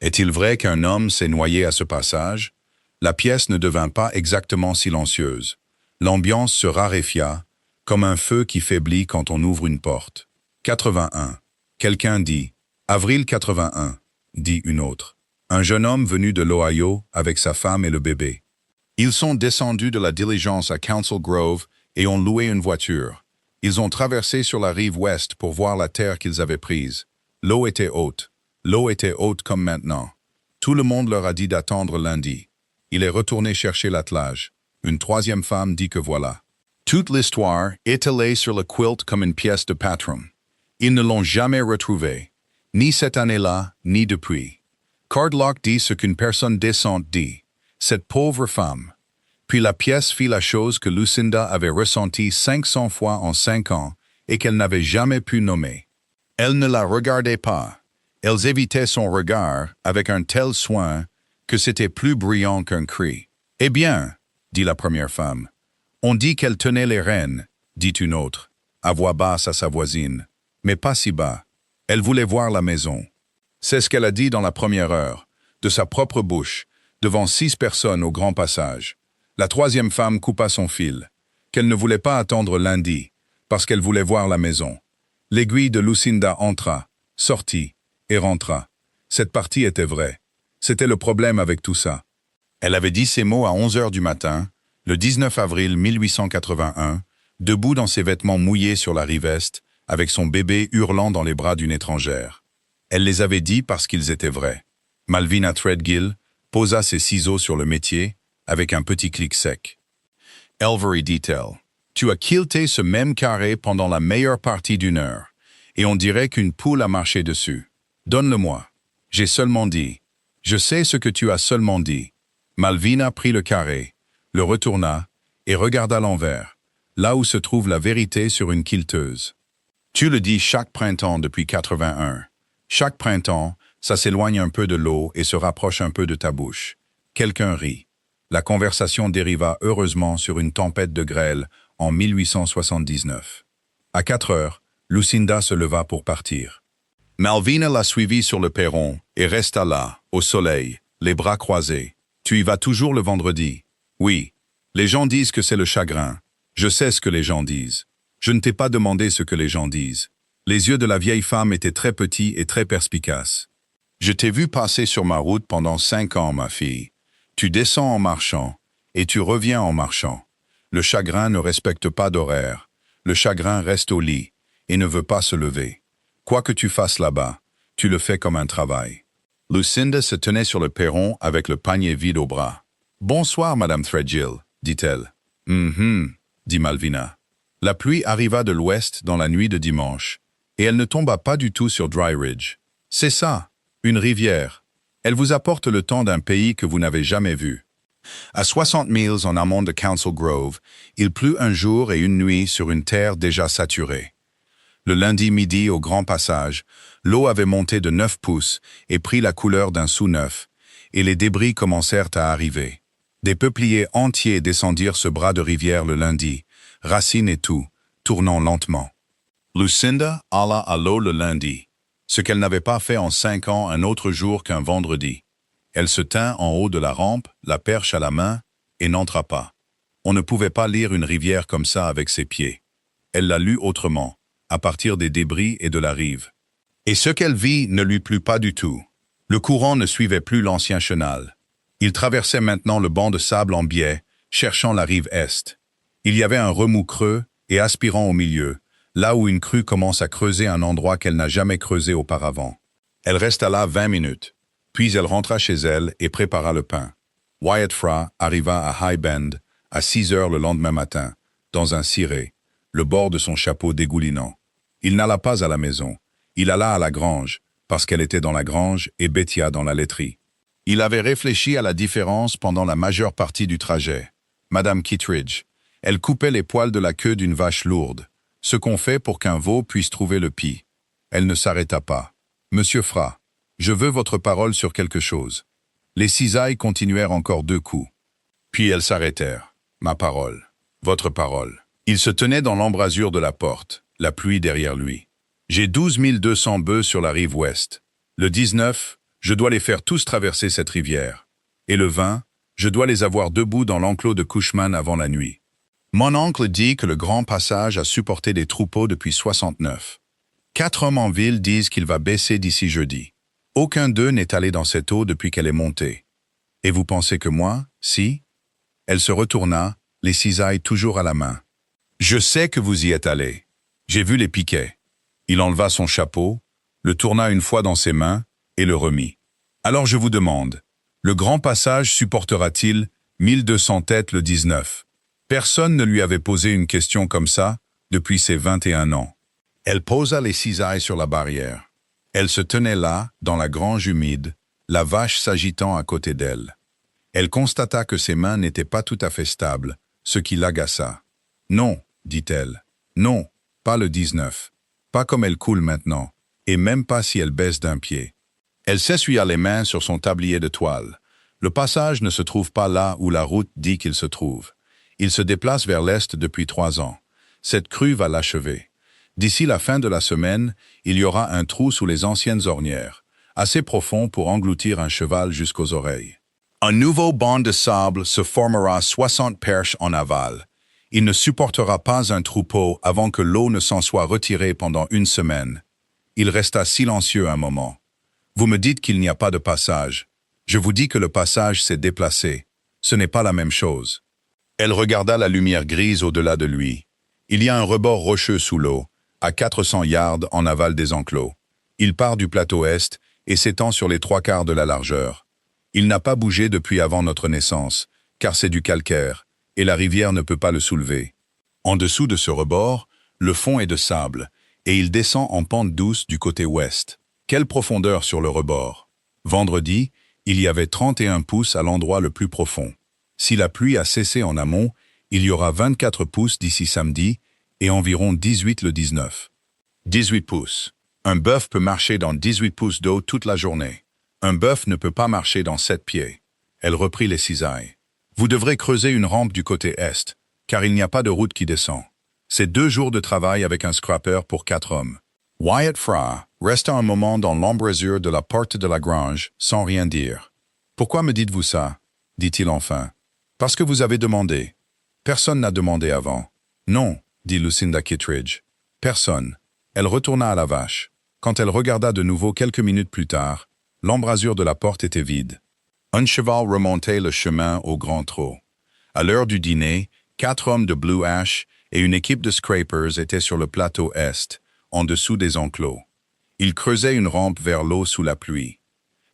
Est-il vrai qu'un homme s'est noyé à ce passage? La pièce ne devint pas exactement silencieuse. L'ambiance se raréfia, comme un feu qui faiblit quand on ouvre une porte. 81. Quelqu'un dit « Avril 81 », dit une autre. Un jeune homme venu de l'Ohio avec sa femme et le bébé. Ils sont descendus de la diligence à Council Grove et ont loué une voiture. Ils ont traversé sur la rive ouest pour voir la terre qu'ils avaient prise. L'eau était haute. L'eau était haute comme maintenant. Tout le monde leur a dit d'attendre lundi. Il est retourné chercher l'attelage. Une 3e femme dit que voilà. Toute l'histoire étalée sur le quilt comme une pièce de Patron. Ils ne l'ont jamais retrouvé, ni cette année-là, ni depuis. Cardlock dit ce qu'une personne décente dit, cette pauvre femme. Puis la pièce fit la chose que Lucinda avait ressentie 500 fois en 5 ans et qu'elle n'avait jamais pu nommer. Elles ne la regardaient pas. Elles évitaient son regard avec un tel soin que c'était plus brillant qu'un cri. « Eh bien, » dit la première femme. « On dit qu'elle tenait les rênes, » dit une autre, à voix basse à sa voisine. Mais pas si bas. Elle voulait voir la maison. C'est ce qu'elle a dit dans la première heure, de sa propre bouche, devant 6 personnes au grand passage. La 3e femme coupa son fil, qu'elle ne voulait pas attendre lundi, parce qu'elle voulait voir la maison. L'aiguille de Lucinda entra, sortit et rentra. Cette partie était vraie. C'était le problème avec tout ça. Elle avait dit ces mots à 11 heures du matin, le 19 avril 1881, debout dans ses vêtements mouillés sur la rive Est, avec son bébé hurlant dans les bras d'une étrangère. Elle les avait dit parce qu'ils étaient vrais. Malvina Threadgill posa ses ciseaux sur le métier avec un petit clic sec. Elvery dit-elle, « Tu as quilté ce même carré pendant la meilleure partie d'une heure, et on dirait qu'une poule a marché dessus. Donne-le-moi. J'ai seulement dit. Je sais ce que tu as seulement dit. » Malvina prit le carré, le retourna et regarda l'envers, là où se trouve la vérité sur une quilteuse. « Tu le dis chaque printemps depuis 81. Chaque printemps, ça s'éloigne un peu de l'eau et se rapproche un peu de ta bouche. » Quelqu'un rit. La conversation dériva heureusement sur une tempête de grêle en 1879. À 4 heures, Lucinda se leva pour partir. Malvina la suivit sur le perron et resta là, au soleil, les bras croisés. « Tu y vas toujours le vendredi? »« Oui. Les gens disent que c'est le chagrin. Je sais ce que les gens disent. Je ne t'ai pas demandé ce que les gens disent. » Les yeux de la vieille femme étaient très petits et très perspicaces. « Je t'ai vu passer sur ma route pendant 5 ans, ma fille. Tu descends en marchant, et tu reviens en marchant. Le chagrin ne respecte pas d'horaire. Le chagrin reste au lit, et ne veut pas se lever. Quoi que tu fasses là-bas, tu le fais comme un travail. » Lucinda se tenait sur le perron avec le panier vide au bras. « Bonsoir, Madame Threadgill, dit-elle. »« dit Malvina. La pluie arriva de l'ouest dans la nuit de dimanche, et elle ne tomba pas du tout sur Dry Ridge. C'est ça, une rivière. Elle vous apporte le temps d'un pays que vous n'avez jamais vu. À 60 milles en amont de Council Grove, il plut un jour et une nuit sur une terre déjà saturée. Le lundi midi au Grand Passage, l'eau avait monté de 9 pouces et pris la couleur d'un sou neuf, et les débris commencèrent à arriver. Des peupliers entiers descendirent ce bras de rivière le lundi, racines et tout, tournant lentement. Lucinda alla à l'eau le lundi, ce qu'elle n'avait pas fait en 5 ans un autre jour qu'un vendredi. Elle se tint en haut de la rampe, la perche à la main, et n'entra pas. On ne pouvait pas lire une rivière comme ça avec ses pieds. Elle la lut autrement, à partir des débris et de la rive. Et ce qu'elle vit ne lui plut pas du tout. Le courant ne suivait plus l'ancien chenal. Il traversait maintenant le banc de sable en biais, cherchant la rive est. Il y avait un remous creux et aspirant au milieu, là où une crue commence à creuser un endroit qu'elle n'a jamais creusé auparavant. Elle resta là 20 minutes, puis elle rentra chez elle et prépara le pain. Wyatt Fra arriva à High Bend à 6 heures le lendemain matin, dans un ciré, le bord de son chapeau dégoulinant. Il n'alla pas à la maison, il alla à la grange, parce qu'elle était dans la grange et Bethia dans la laiterie. Il avait réfléchi à la différence pendant la majeure partie du trajet. Madame Kittredge, elle coupait les poils de la queue d'une vache lourde, ce qu'on fait pour qu'un veau puisse trouver le pis. Elle ne s'arrêta pas. « Monsieur Fra, je veux votre parole sur quelque chose. » Les cisailles continuèrent encore 2 coups. Puis elles s'arrêtèrent. « Ma parole. Votre parole. » Il se tenait dans l'embrasure de la porte, la pluie derrière lui. « J'ai 12 200 bœufs sur la rive ouest. Le 19, je dois les faire tous traverser cette rivière. Et le 20, je dois les avoir debout dans l'enclos de Cushman avant la nuit. Mon oncle dit que le Grand Passage a supporté des troupeaux depuis 69. 4 hommes en ville disent qu'il va baisser d'ici jeudi. Aucun d'eux n'est allé dans cette eau depuis qu'elle est montée. Et vous pensez que moi, si? Elle se retourna, les cisailles toujours à la main. Je sais que vous y êtes allé. J'ai vu les piquets. Il enleva son chapeau, le tourna une fois dans ses mains et le remit. Alors je vous demande, le Grand Passage supportera-t-il 1200 têtes le 19? Personne ne lui avait posé une question comme ça depuis ses 21 ans. Elle posa les cisailles sur la barrière. Elle se tenait là, dans la grange humide, la vache s'agitant à côté d'elle. Elle constata que ses mains n'étaient pas tout à fait stables, ce qui l'agaça. « Non, dit-elle. Non, pas le 19. Pas comme elle coule maintenant, et même pas si elle baisse d'un pied. » Elle s'essuya les mains sur son tablier de toile. Le passage ne se trouve pas là où la route dit qu'il se trouve. Il se déplace vers l'est depuis 3 ans. Cette crue va l'achever. D'ici la fin de la semaine, il y aura un trou sous les anciennes ornières, assez profond pour engloutir un cheval jusqu'aux oreilles. Un nouveau banc de sable se formera 60 perches en aval. Il ne supportera pas un troupeau avant que l'eau ne s'en soit retirée pendant 1 semaine. Il resta silencieux un moment. Vous me dites qu'il n'y a pas de passage. Je vous dis que le passage s'est déplacé. Ce n'est pas la même chose. Elle regarda la lumière grise au-delà de lui. Il y a un rebord rocheux sous l'eau, à 400 yards en aval des enclos. Il part du plateau est et s'étend sur les 3/4 de la largeur. Il n'a pas bougé depuis avant notre naissance, car c'est du calcaire, et la rivière ne peut pas le soulever. En dessous de ce rebord, le fond est de sable, et il descend en pente douce du côté ouest. Quelle profondeur sur le rebord! Vendredi, il y avait 31 pouces à l'endroit le plus profond. Si la pluie a cessé en amont, il y aura 24 pouces d'ici samedi et environ 18 le 19. 18 pouces. Un bœuf peut marcher dans 18 pouces d'eau toute la journée. Un bœuf ne peut pas marcher dans 7 pieds. Elle reprit les cisailles. Vous devrez creuser une rampe du côté est, car il n'y a pas de route qui descend. C'est 2 jours de travail avec un scrapper pour 4 hommes. Wyatt Fra resta un moment dans l'embrasure de la porte de la grange, sans rien dire. « Pourquoi me dites-vous ça » dit-il enfin. « Parce que vous avez demandé. Personne n'a demandé avant. »« Non, » dit Lucinda Kittredge. « Personne. » Elle retourna à la vache. Quand elle regarda de nouveau quelques minutes plus tard, l'embrasure de la porte était vide. Un cheval remontait le chemin au grand trot. À l'heure du dîner, 4 hommes de Blue Ash et une équipe de scrapers étaient sur le plateau est, en dessous des enclos. Ils creusaient une rampe vers l'eau sous la pluie.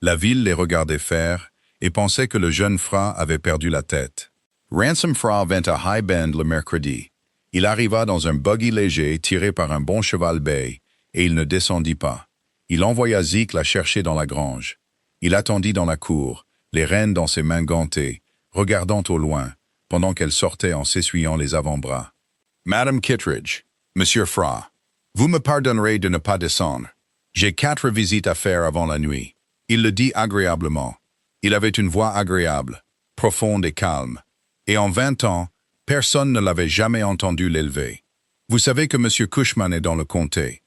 La ville les regardait faire et pensait que le jeune Fra avait perdu la tête. Ransom Fra vint à High Bend le mercredi. Il arriva dans un buggy léger tiré par un bon cheval bay, et il ne descendit pas. Il envoya Zeke la chercher dans la grange. Il attendit dans la cour, les rênes dans ses mains gantées, regardant au loin, pendant qu'elle sortait en s'essuyant les avant-bras. « Madame Kittredge, Monsieur Fra, vous me pardonnerez de ne pas descendre. J'ai 4 visites à faire avant la nuit. » Il le dit agréablement. Il avait une voix agréable, profonde et calme. Et en 20 ans, personne ne l'avait jamais entendu l'élever. Vous savez que M. Cushman est dans le comté.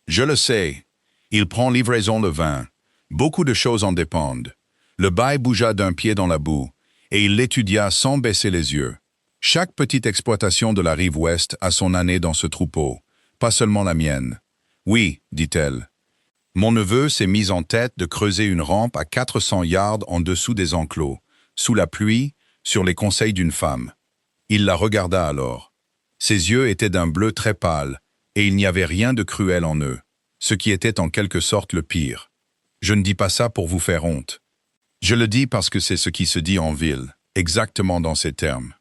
Je le sais. Il prend livraison le 20. Beaucoup de choses en dépendent. Le bail bougea d'un pied dans la boue, et il l'étudia sans baisser les yeux. Chaque petite exploitation de la rive ouest a son année dans ce troupeau, pas seulement la mienne. Oui, dit-elle. Mon neveu s'est mis en tête de creuser une rampe à 400 yards en dessous des enclos, sous la pluie, sur les conseils d'une femme. Il la regarda alors. Ses yeux étaient d'un bleu très pâle, et il n'y avait rien de cruel en eux, ce qui était en quelque sorte le pire. Je ne dis pas ça pour vous faire honte. Je le dis parce que c'est ce qui se dit en ville, exactement dans ces termes.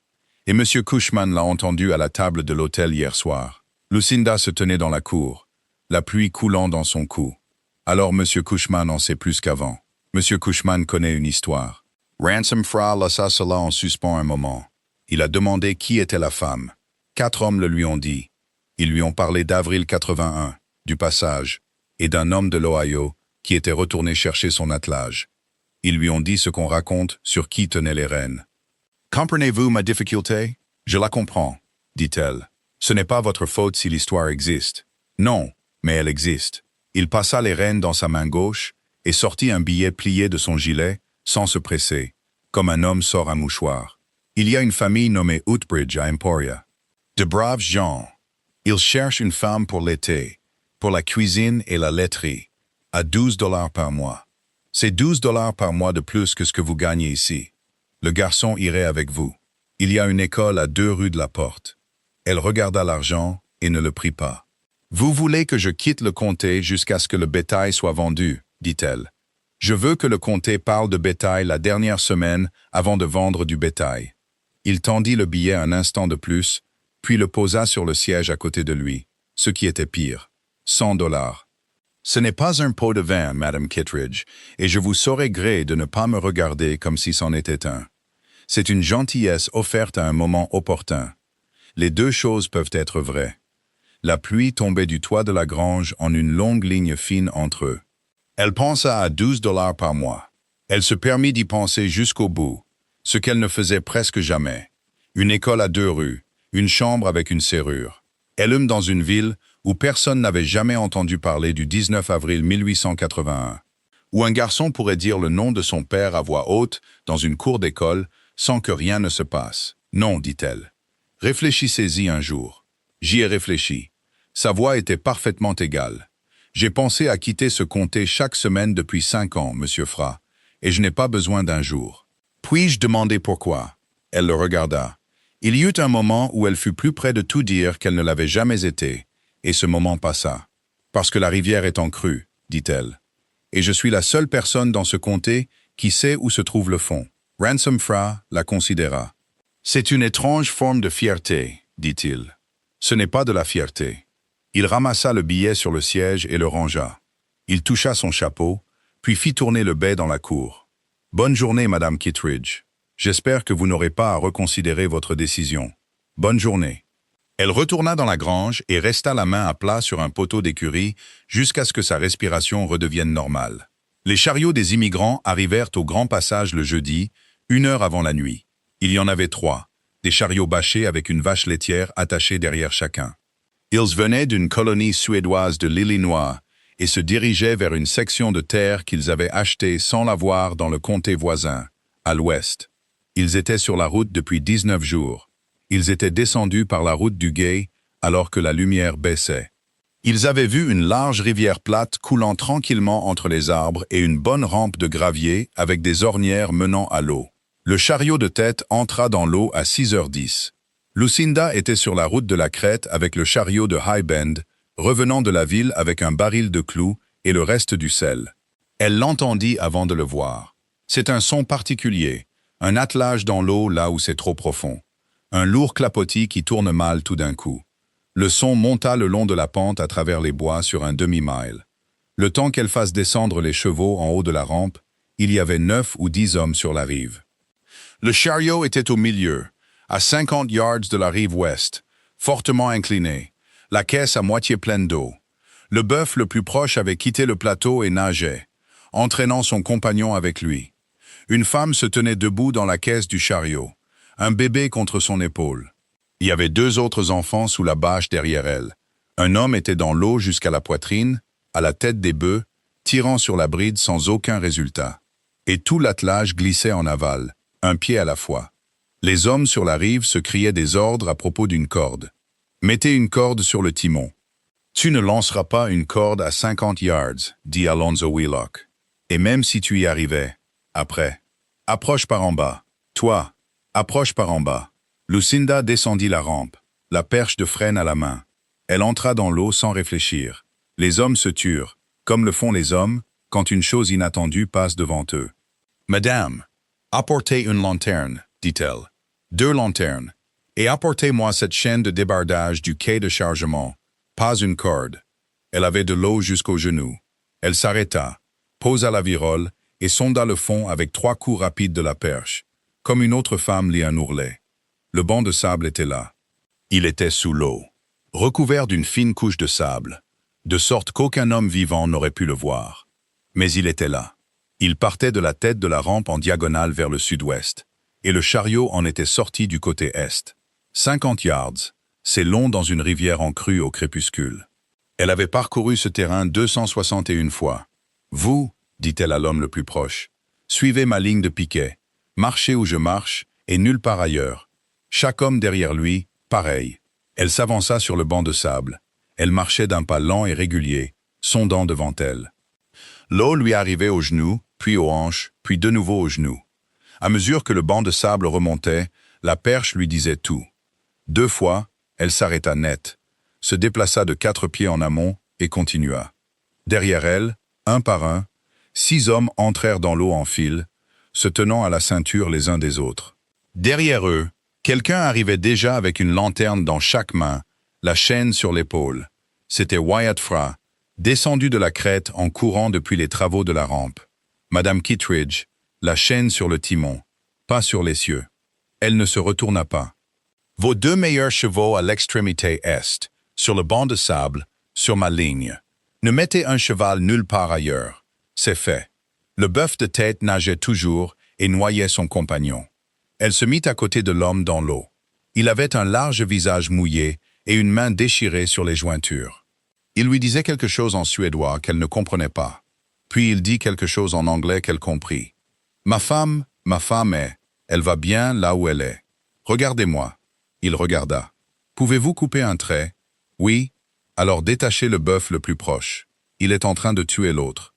Et M. Cushman l'a entendu à la table de l'hôtel hier soir. Lucinda se tenait dans la cour, la pluie coulant dans son cou. Alors M. Cushman en sait plus qu'avant. M. Cushman connaît une histoire. Ransom Fra laissa cela en suspens un moment. Il a demandé qui était la femme. 4 hommes le lui ont dit. Ils lui ont parlé d'avril 81, du passage, et d'un homme de l'Ohio qui était retourné chercher son attelage. Ils lui ont dit ce qu'on raconte sur qui tenaient les rênes. « Comprenez-vous ma difficulté? Je la comprends, dit-elle. Ce n'est pas votre faute si l'histoire existe. Non, mais elle existe. Il passa les rênes dans sa main gauche et sortit un billet plié de son gilet, sans se presser, comme un homme sort un mouchoir. Il y a une famille nommée Outbridge à Emporia. De braves gens. Ils cherchent une femme pour l'été, pour la cuisine et la laiterie, à $12 par mois. C'est $12 par mois de plus que ce que vous gagnez ici. Le garçon irait avec vous. Il y a une école à 2 rues de la porte. Elle regarda l'argent et ne le prit pas. Vous voulez que je quitte le comté jusqu'à ce que le bétail soit vendu, dit-elle. Je veux que le comté parle de bétail la dernière semaine avant de vendre du bétail. Il tendit le billet un instant de plus, puis le posa sur le siège à côté de lui, ce qui était pire. $100. Ce n'est pas un pot de vin, Madame Kittredge, et je vous saurais gré de ne pas me regarder comme si c'en était un. C'est une gentillesse offerte à un moment opportun. Les 2 choses peuvent être vraies. La pluie tombait du toit de la grange en une longue ligne fine entre eux. Elle pensa à $12 par mois. Elle se permit d'y penser jusqu'au bout, ce qu'elle ne faisait presque jamais. Une école à 2 rues, une chambre avec une serrure. Elle hume dans une ville où personne n'avait jamais entendu parler du 19 avril 1881, où un garçon pourrait dire le nom de son père à voix haute dans une cour d'école sans que rien ne se passe. Non, dit-elle. Réfléchissez-y un jour. J'y ai réfléchi. Sa voix était parfaitement égale. J'ai pensé à quitter ce comté chaque semaine depuis 5 ans, monsieur Fra, et je n'ai pas besoin d'un jour. Puis-je demander pourquoi? Elle le regarda. Il y eut un moment où elle fut plus près de tout dire qu'elle ne l'avait jamais été, et ce moment passa. Parce que la rivière est en crue, dit-elle. Et je suis la seule personne dans ce comté qui sait où se trouve le fond. Ransom Fra la considéra. C'est une étrange forme de fierté, dit-il. Ce n'est pas de la fierté. Il ramassa le billet sur le siège et le rangea. Il toucha son chapeau, puis fit tourner le bai dans la cour. « Bonne journée, Madame Kittredge. J'espère que vous n'aurez pas à reconsidérer votre décision. Bonne journée. » Elle retourna dans la grange et resta la main à plat sur un poteau d'écurie jusqu'à ce que sa respiration redevienne normale. Les chariots des immigrants arrivèrent au grand passage le jeudi, 1 heure avant la nuit. Il y en avait 3, des chariots bâchés avec une vache laitière attachée derrière chacun. Ils venaient d'une colonie suédoise de l'Illinois et se dirigeaient vers une section de terre qu'ils avaient achetée sans l'avoir dans le comté voisin, à l'ouest. Ils étaient sur la route depuis 19 jours. Ils étaient descendus par la route du Gué alors que la lumière baissait. Ils avaient vu une large rivière plate coulant tranquillement entre les arbres et une bonne rampe de gravier avec des ornières menant à l'eau. Le chariot de tête entra dans l'eau à 6h10. Lucinda était sur la route de la crête avec le chariot de High Bend, revenant de la ville avec un baril de clous et le reste du sel. Elle l'entendit avant de le voir. C'est un son particulier, un attelage dans l'eau là où c'est trop profond. Un lourd clapotis qui tourne mal tout d'un coup. Le son monta le long de la pente à travers les bois sur un demi-mile. Le temps qu'elle fasse descendre les chevaux en haut de la rampe, il y avait 9 ou 10 hommes sur la rive. Le chariot était au milieu, à 50 yards de la rive ouest, fortement incliné, la caisse à moitié pleine d'eau. Le bœuf le plus proche avait quitté le plateau et nageait, entraînant son compagnon avec lui. Une femme se tenait debout dans la caisse du chariot, un bébé contre son épaule. Il y avait 2 autres enfants sous la bâche derrière elle. Un homme était dans l'eau jusqu'à la poitrine, à la tête des bœufs, tirant sur la bride sans aucun résultat. Et tout l'attelage glissait en aval, un pied à la fois. Les hommes sur la rive se criaient des ordres à propos d'une corde. « Mettez une corde sur le timon. »« Tu ne lanceras pas une corde à 50 yards, » dit Alonzo Wheelock. « Et même si tu y arrivais, après. Approche par en bas. Toi, approche par en bas. » Lucinda descendit la rampe, la perche de frêne à la main. Elle entra dans l'eau sans réfléchir. Les hommes se turent, comme le font les hommes, quand une chose inattendue passe devant eux. « Madame, apportez une lanterne, » dit-elle. « 2 lanternes. Et apportez-moi cette chaîne de débardage du quai de chargement. Pas une corde. » Elle avait de l'eau jusqu'aux genoux. Elle s'arrêta, posa la virole et sonda le fond avec 3 coups rapides de la perche, comme une autre femme lit un ourlet. Le banc de sable était là. Il était sous l'eau, recouvert d'une fine couche de sable, de sorte qu'aucun homme vivant n'aurait pu le voir. Mais il était là. Il partait de la tête de la rampe en diagonale vers le sud-ouest, et le chariot en était sorti du côté est. 50 yards, c'est long dans une rivière en crue au crépuscule. Elle avait parcouru ce terrain 261 fois. « Vous, dit-elle à l'homme le plus proche, suivez ma ligne de piquet, marchez où je marche, et nulle part ailleurs. Chaque homme derrière lui, pareil. » Elle s'avança sur le banc de sable. Elle marchait d'un pas lent et régulier, sondant devant elle. L'eau lui arrivait aux genoux, puis aux hanches, puis de nouveau aux genoux. À mesure que le banc de sable remontait, la perche lui disait tout. 2 fois, elle s'arrêta net, se déplaça de 4 pieds en amont et continua. Derrière elle, un par un, 6 hommes entrèrent dans l'eau en file, se tenant à la ceinture les uns des autres. Derrière eux, quelqu'un arrivait déjà avec une lanterne dans chaque main, la chaîne sur l'épaule. C'était Wyatt Fra, descendu de la crête en courant depuis les travaux de la rampe. Madame Kittredge, la chaîne sur le timon, pas sur l'essieu. Elle ne se retourna pas. Vos 2 meilleurs chevaux à l'extrémité est, sur le banc de sable, sur ma ligne. Ne mettez un cheval nulle part ailleurs. C'est fait. Le bœuf de tête nageait toujours et noyait son compagnon. Elle se mit à côté de l'homme dans l'eau. Il avait un large visage mouillé et une main déchirée sur les jointures. Il lui disait quelque chose en suédois qu'elle ne comprenait pas. Puis il dit quelque chose en anglais qu'elle comprit. « Ma femme est, elle va bien là où elle est. Regardez-moi. » Il regarda. « Pouvez-vous couper un trait? » « Oui. Alors détachez le bœuf le plus proche. » il est en train de tuer l'autre.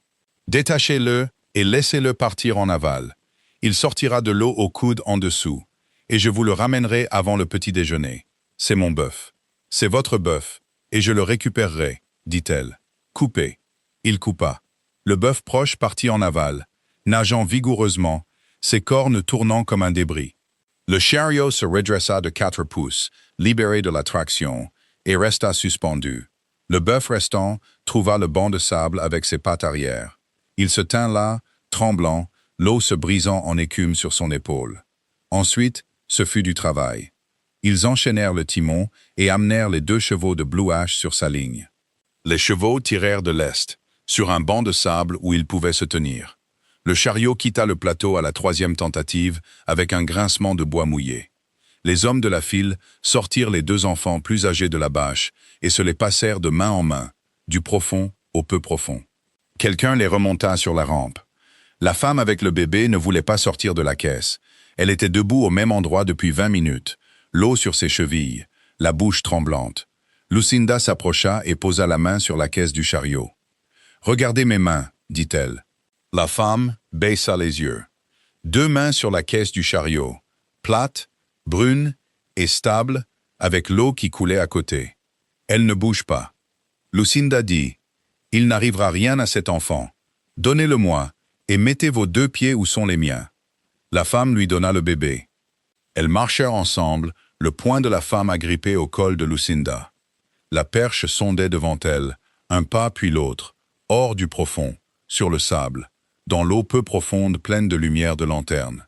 Détachez-le et laissez-le partir en aval. Il sortira de l'eau au coude en dessous, et je vous le ramènerai avant le petit déjeuner. C'est mon bœuf. C'est votre bœuf, et je le récupérerai, dit-elle. Coupez. Il coupa. Le bœuf proche partit en aval, nageant vigoureusement, ses cornes tournant comme un débris. Le chariot se redressa de 4 pouces, libéré de la traction, et resta suspendu. Le bœuf restant trouva le banc de sable avec ses pattes arrière. Il se tint là, tremblant, l'eau se brisant en écume sur son épaule. Ensuite, ce fut du travail. Ils enchaînèrent le timon et amenèrent les 2 chevaux de Blue Ash sur sa ligne. Les chevaux tirèrent de l'est, sur un banc de sable où ils pouvaient se tenir. Le chariot quitta le plateau à la 3e tentative avec un grincement de bois mouillé. Les hommes de la file sortirent les 2 enfants plus âgés de la bâche et se les passèrent de main en main, du profond au peu profond. Quelqu'un les remonta sur la rampe. La femme avec le bébé ne voulait pas sortir de la caisse. Elle était debout au même endroit depuis 20 minutes, l'eau sur ses chevilles, la bouche tremblante. Lucinda s'approcha et posa la main sur la caisse du chariot. « Regardez mes mains, dit-elle. » La femme baissa les yeux. 2 mains sur la caisse du chariot, plate, brune et stable, avec l'eau qui coulait à côté. Elle ne bouge pas. Lucinda dit, « Il n'arrivera rien à cet enfant. Donnez-le-moi et mettez vos 2 pieds où sont les miens. » La femme lui donna le bébé. Elles marchèrent ensemble, le poing de la femme agrippé au col de Lucinda. La perche sondait devant elle, un pas puis l'autre, hors du profond, sur le sable, dans l'eau peu profonde pleine de lumière de lanterne.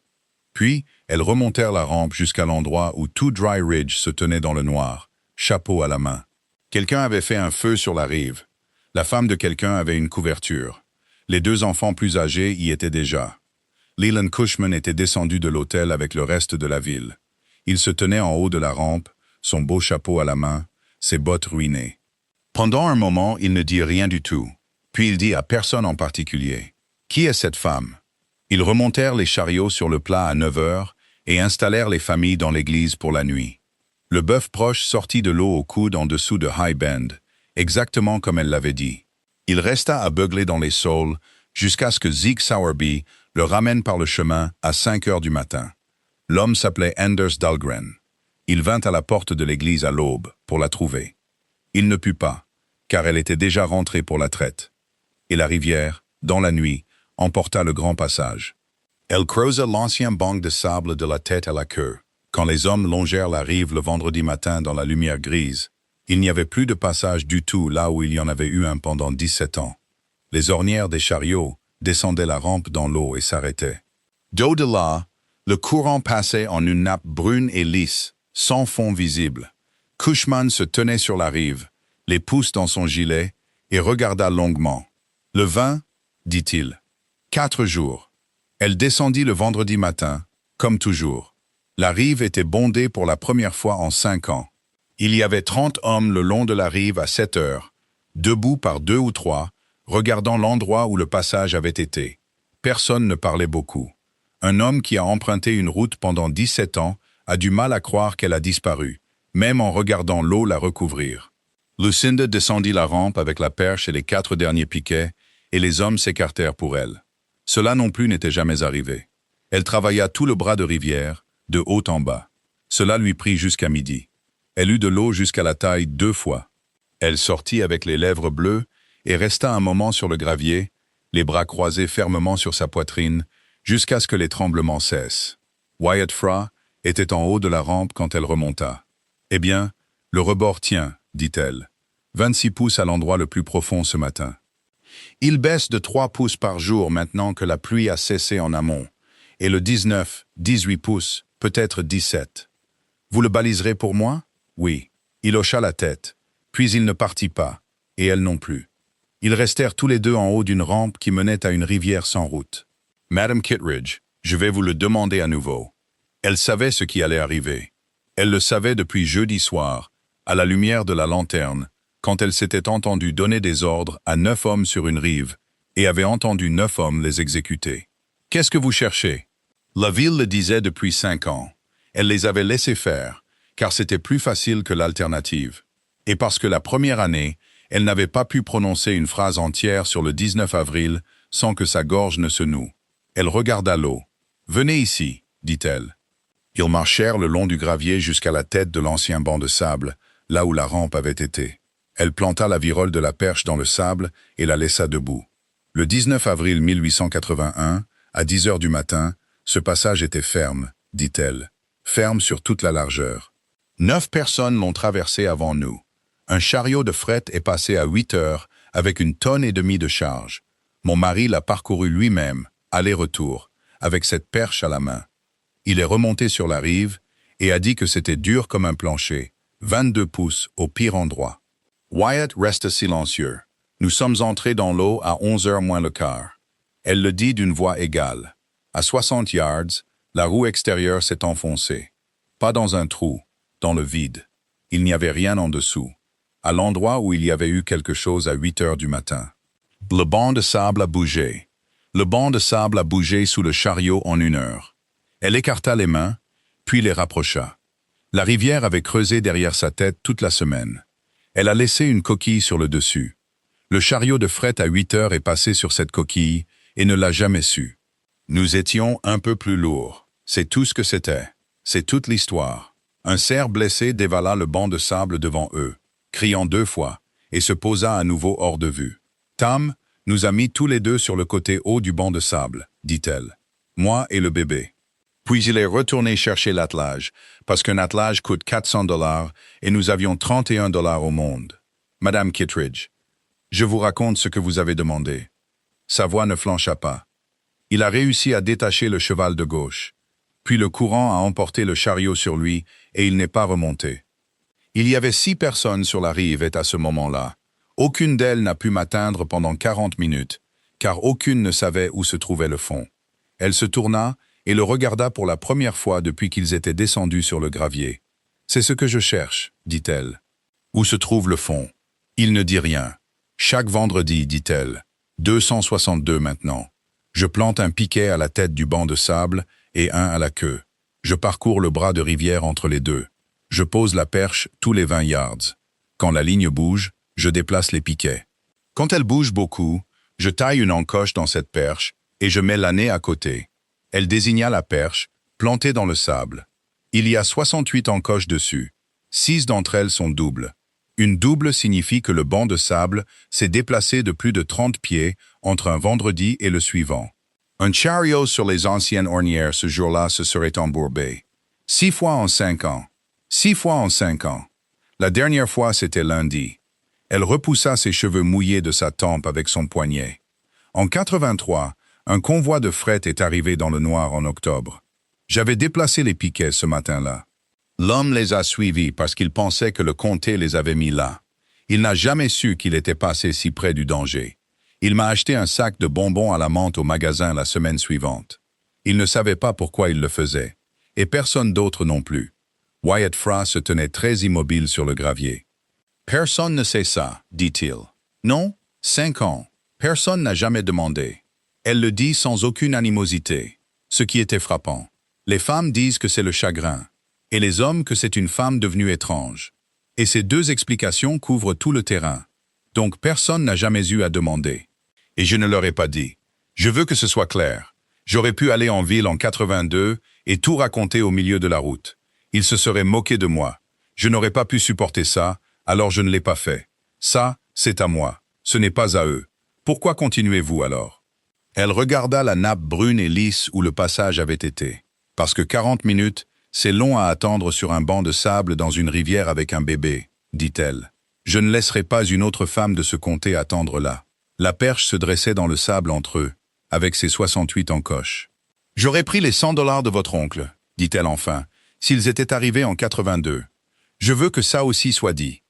Puis, elles remontèrent la rampe jusqu'à l'endroit où tout Dry Ridge se tenait dans le noir, chapeau à la main. Quelqu'un avait fait un feu sur la rive. La femme de quelqu'un avait une couverture. Les 2 enfants plus âgés y étaient déjà. Leland Cushman était descendu de l'hôtel avec le reste de la ville. Il se tenait en haut de la rampe, son beau chapeau à la main, ses bottes ruinées. Pendant un moment, il ne dit rien du tout. Puis il dit à personne en particulier. « Qui est cette femme ?» Ils remontèrent les chariots sur le plat à 9 heures et installèrent les familles dans l'église pour la nuit. Le bœuf proche sortit de l'eau au coude en dessous de High Bend, exactement comme elle l'avait dit. Il resta à beugler dans les saules jusqu'à ce que Zeke Sowerby le ramène par le chemin à 5 heures du matin. L'homme s'appelait Anders Dahlgren. Il vint à la porte de l'église à l'aube pour la trouver. Il ne put pas, car elle était déjà rentrée pour la traite. Et la rivière, dans la nuit, emporta le grand passage. Elle creusa l'ancien banc de sable de la tête à la queue. Quand les hommes longèrent la rive le vendredi matin dans la lumière grise, il n'y avait plus de passage du tout là où il y en avait eu un pendant 17 ans. Les ornières des chariots descendaient la rampe dans l'eau et s'arrêtaient. D'au-delà, le courant passait en une nappe brune et lisse, sans fond visible. Cushman se tenait sur la rive, les pouces dans son gilet, et regarda longuement. « Le vin ?» dit-il. « 4 jours. » Elle descendit le vendredi matin, comme toujours. La rive était bondée pour la première fois en 5 ans. Il y avait 30 hommes le long de la rive à 7 heures, debout par 2 ou 3, regardant l'endroit où le passage avait été. Personne ne parlait beaucoup. Un homme qui a emprunté une route pendant 17 ans a du mal à croire qu'elle a disparu, même en regardant l'eau la recouvrir. Lucinda descendit la rampe avec la perche et les 4 derniers piquets, et les hommes s'écartèrent pour elle. Cela non plus n'était jamais arrivé. Elle travailla tout le bras de rivière, de haut en bas. Cela lui prit jusqu'à midi. Elle eut de l'eau jusqu'à la taille 2 fois. Elle sortit avec les lèvres bleues et resta un moment sur le gravier, les bras croisés fermement sur sa poitrine, jusqu'à ce que les tremblements cessent. Wyatt Fra était en haut de la rampe quand elle remonta. « Eh bien, le rebord tient, dit-elle. 26 pouces à l'endroit le plus profond ce matin. Il baisse de 3 pouces par jour maintenant que la pluie a cessé en amont, et le 19, 18 pouces, peut-être 17. Vous le baliserez pour moi? Oui. Il hocha la tête, puis il ne partit pas, et elle non plus. Ils restèrent tous les deux en haut d'une rampe qui menait à une rivière sans route. Madame Kittredge, je vais vous le demander à nouveau. Elle savait ce qui allait arriver. Elle le savait depuis jeudi soir, à la lumière de la lanterne, quand elle s'était entendue donner des ordres à 9 hommes sur une rive et avait entendu 9 hommes les exécuter. « Qu'est-ce que vous cherchez ?» La ville le disait depuis 5 ans. Elle les avait laissés faire, car c'était plus facile que l'alternative. Et parce que la première année, Elle n'avait pas pu prononcer une phrase entière sur le 19 avril sans que sa gorge ne se noue. Elle regarda l'eau. « Venez ici, dit-elle. » Ils marchèrent le long du gravier jusqu'à la tête de l'ancien banc de sable, là où la rampe avait été. Elle planta la virole de la perche dans le sable et la laissa debout. Le 19 avril 1881, à 10 heures du matin, ce passage était ferme, dit-elle. Ferme sur toute la largeur. 9 personnes l'ont traversé avant nous. Un chariot de fret est passé à 8 heures avec 1,5 tonne de charge. Mon mari l'a parcouru lui-même, aller-retour, avec cette perche à la main. Il est remonté sur la rive et a dit que c'était dur comme un plancher, 22 pouces au pire endroit. Wyatt resta silencieux. Nous sommes entrés dans l'eau à 11 heures moins le quart. Elle le dit d'une voix égale. À 60 yards, la roue extérieure s'est enfoncée. Pas dans un trou, dans le vide. Il n'y avait rien en dessous, à l'endroit où il y avait eu quelque chose à 8 heures du matin. Le banc de sable a bougé. Le banc de sable a bougé sous le chariot en 1 heure. Elle écarta les mains, puis les rapprocha. La rivière avait creusé derrière sa tête toute la semaine. Elle a laissé une coquille sur le dessus. Le chariot de fret à 8 heures est passé sur cette coquille et ne l'a jamais su. Nous étions un peu plus lourds. C'est tout ce que c'était. C'est toute l'histoire. Un cerf blessé dévala le banc de sable devant eux, criant 2 fois, et se posa à nouveau hors de vue. Tam nous a mis tous les deux sur le côté haut du banc de sable, dit-elle. Moi et le bébé. Puis il est retourné chercher l'attelage, parce qu'un attelage coûte 400 $ et nous avions 31 $ au monde. Madame Kittredge, je vous raconte ce que vous avez demandé. Sa voix ne flancha pas. Il a réussi à détacher le cheval de gauche. Puis le courant a emporté le chariot sur lui et il n'est pas remonté. Il y avait 6 personnes sur la rive à ce moment-là. Aucune d'elles n'a pu m'atteindre pendant 40 minutes, car aucune ne savait où se trouvait le fond. Elle se tourna et le regarda pour la première fois depuis qu'ils étaient descendus sur le gravier. « C'est ce que je cherche, dit-elle. Où se trouve le fond? Il ne dit rien. Chaque vendredi, dit-elle. 262 maintenant. Je plante un piquet à la tête du banc de sable et un à la queue. Je parcours le bras de rivière entre les deux. Je pose la perche tous les 20 yards. Quand la ligne bouge, je déplace les piquets. Quand elle bouge beaucoup, je taille une encoche dans cette perche et je mets l'année à côté. Elle désigna la perche, plantée dans le sable. Il y a 68 encoches dessus. 6 d'entre elles sont doubles. Une double signifie que le banc de sable s'est déplacé de plus de 30 pieds entre un vendredi et le suivant. Un chariot sur les anciennes ornières ce jour-là se serait embourbé. 6 fois en 5 ans. 6 fois en 5 ans. La dernière fois, c'était lundi. Elle repoussa ses cheveux mouillés de sa tempe avec son poignet. En 83, un convoi de fret est arrivé dans le noir en octobre. J'avais déplacé les piquets ce matin-là. L'homme les a suivis parce qu'il pensait que le comté les avait mis là. Il n'a jamais su qu'il était passé si près du danger. Il m'a acheté un sac de bonbons à la menthe au magasin la semaine suivante. Il ne savait pas pourquoi il le faisait. Et personne d'autre non plus. Wyatt Fra se tenait très immobile sur le gravier. « Personne ne sait ça, dit-il. Non, 5 ans. Personne n'a jamais demandé. » Elle le dit sans aucune animosité, ce qui était frappant. Les femmes disent que c'est le chagrin, et les hommes que c'est une femme devenue étrange. Et ces 2 explications couvrent tout le terrain. Donc personne n'a jamais eu à demander. Et je ne leur ai pas dit. Je veux que ce soit clair. J'aurais pu aller en ville en 82 et tout raconter au milieu de la route. Ils se seraient moqués de moi. Je n'aurais pas pu supporter ça, alors je ne l'ai pas fait. Ça, c'est à moi. Ce n'est pas à eux. Pourquoi continuez-vous alors? Elle regarda la nappe brune et lisse où le passage avait été. Parce que 40 minutes, c'est long à attendre sur un banc de sable dans une rivière avec un bébé, dit-elle. Je ne laisserai pas une autre femme de ce comté attendre là. La perche se dressait dans le sable entre eux, avec ses 68 encoches. J'aurais pris les 100 $ de votre oncle, dit-elle enfin, s'ils étaient arrivés en 82. Je veux que ça aussi soit dit.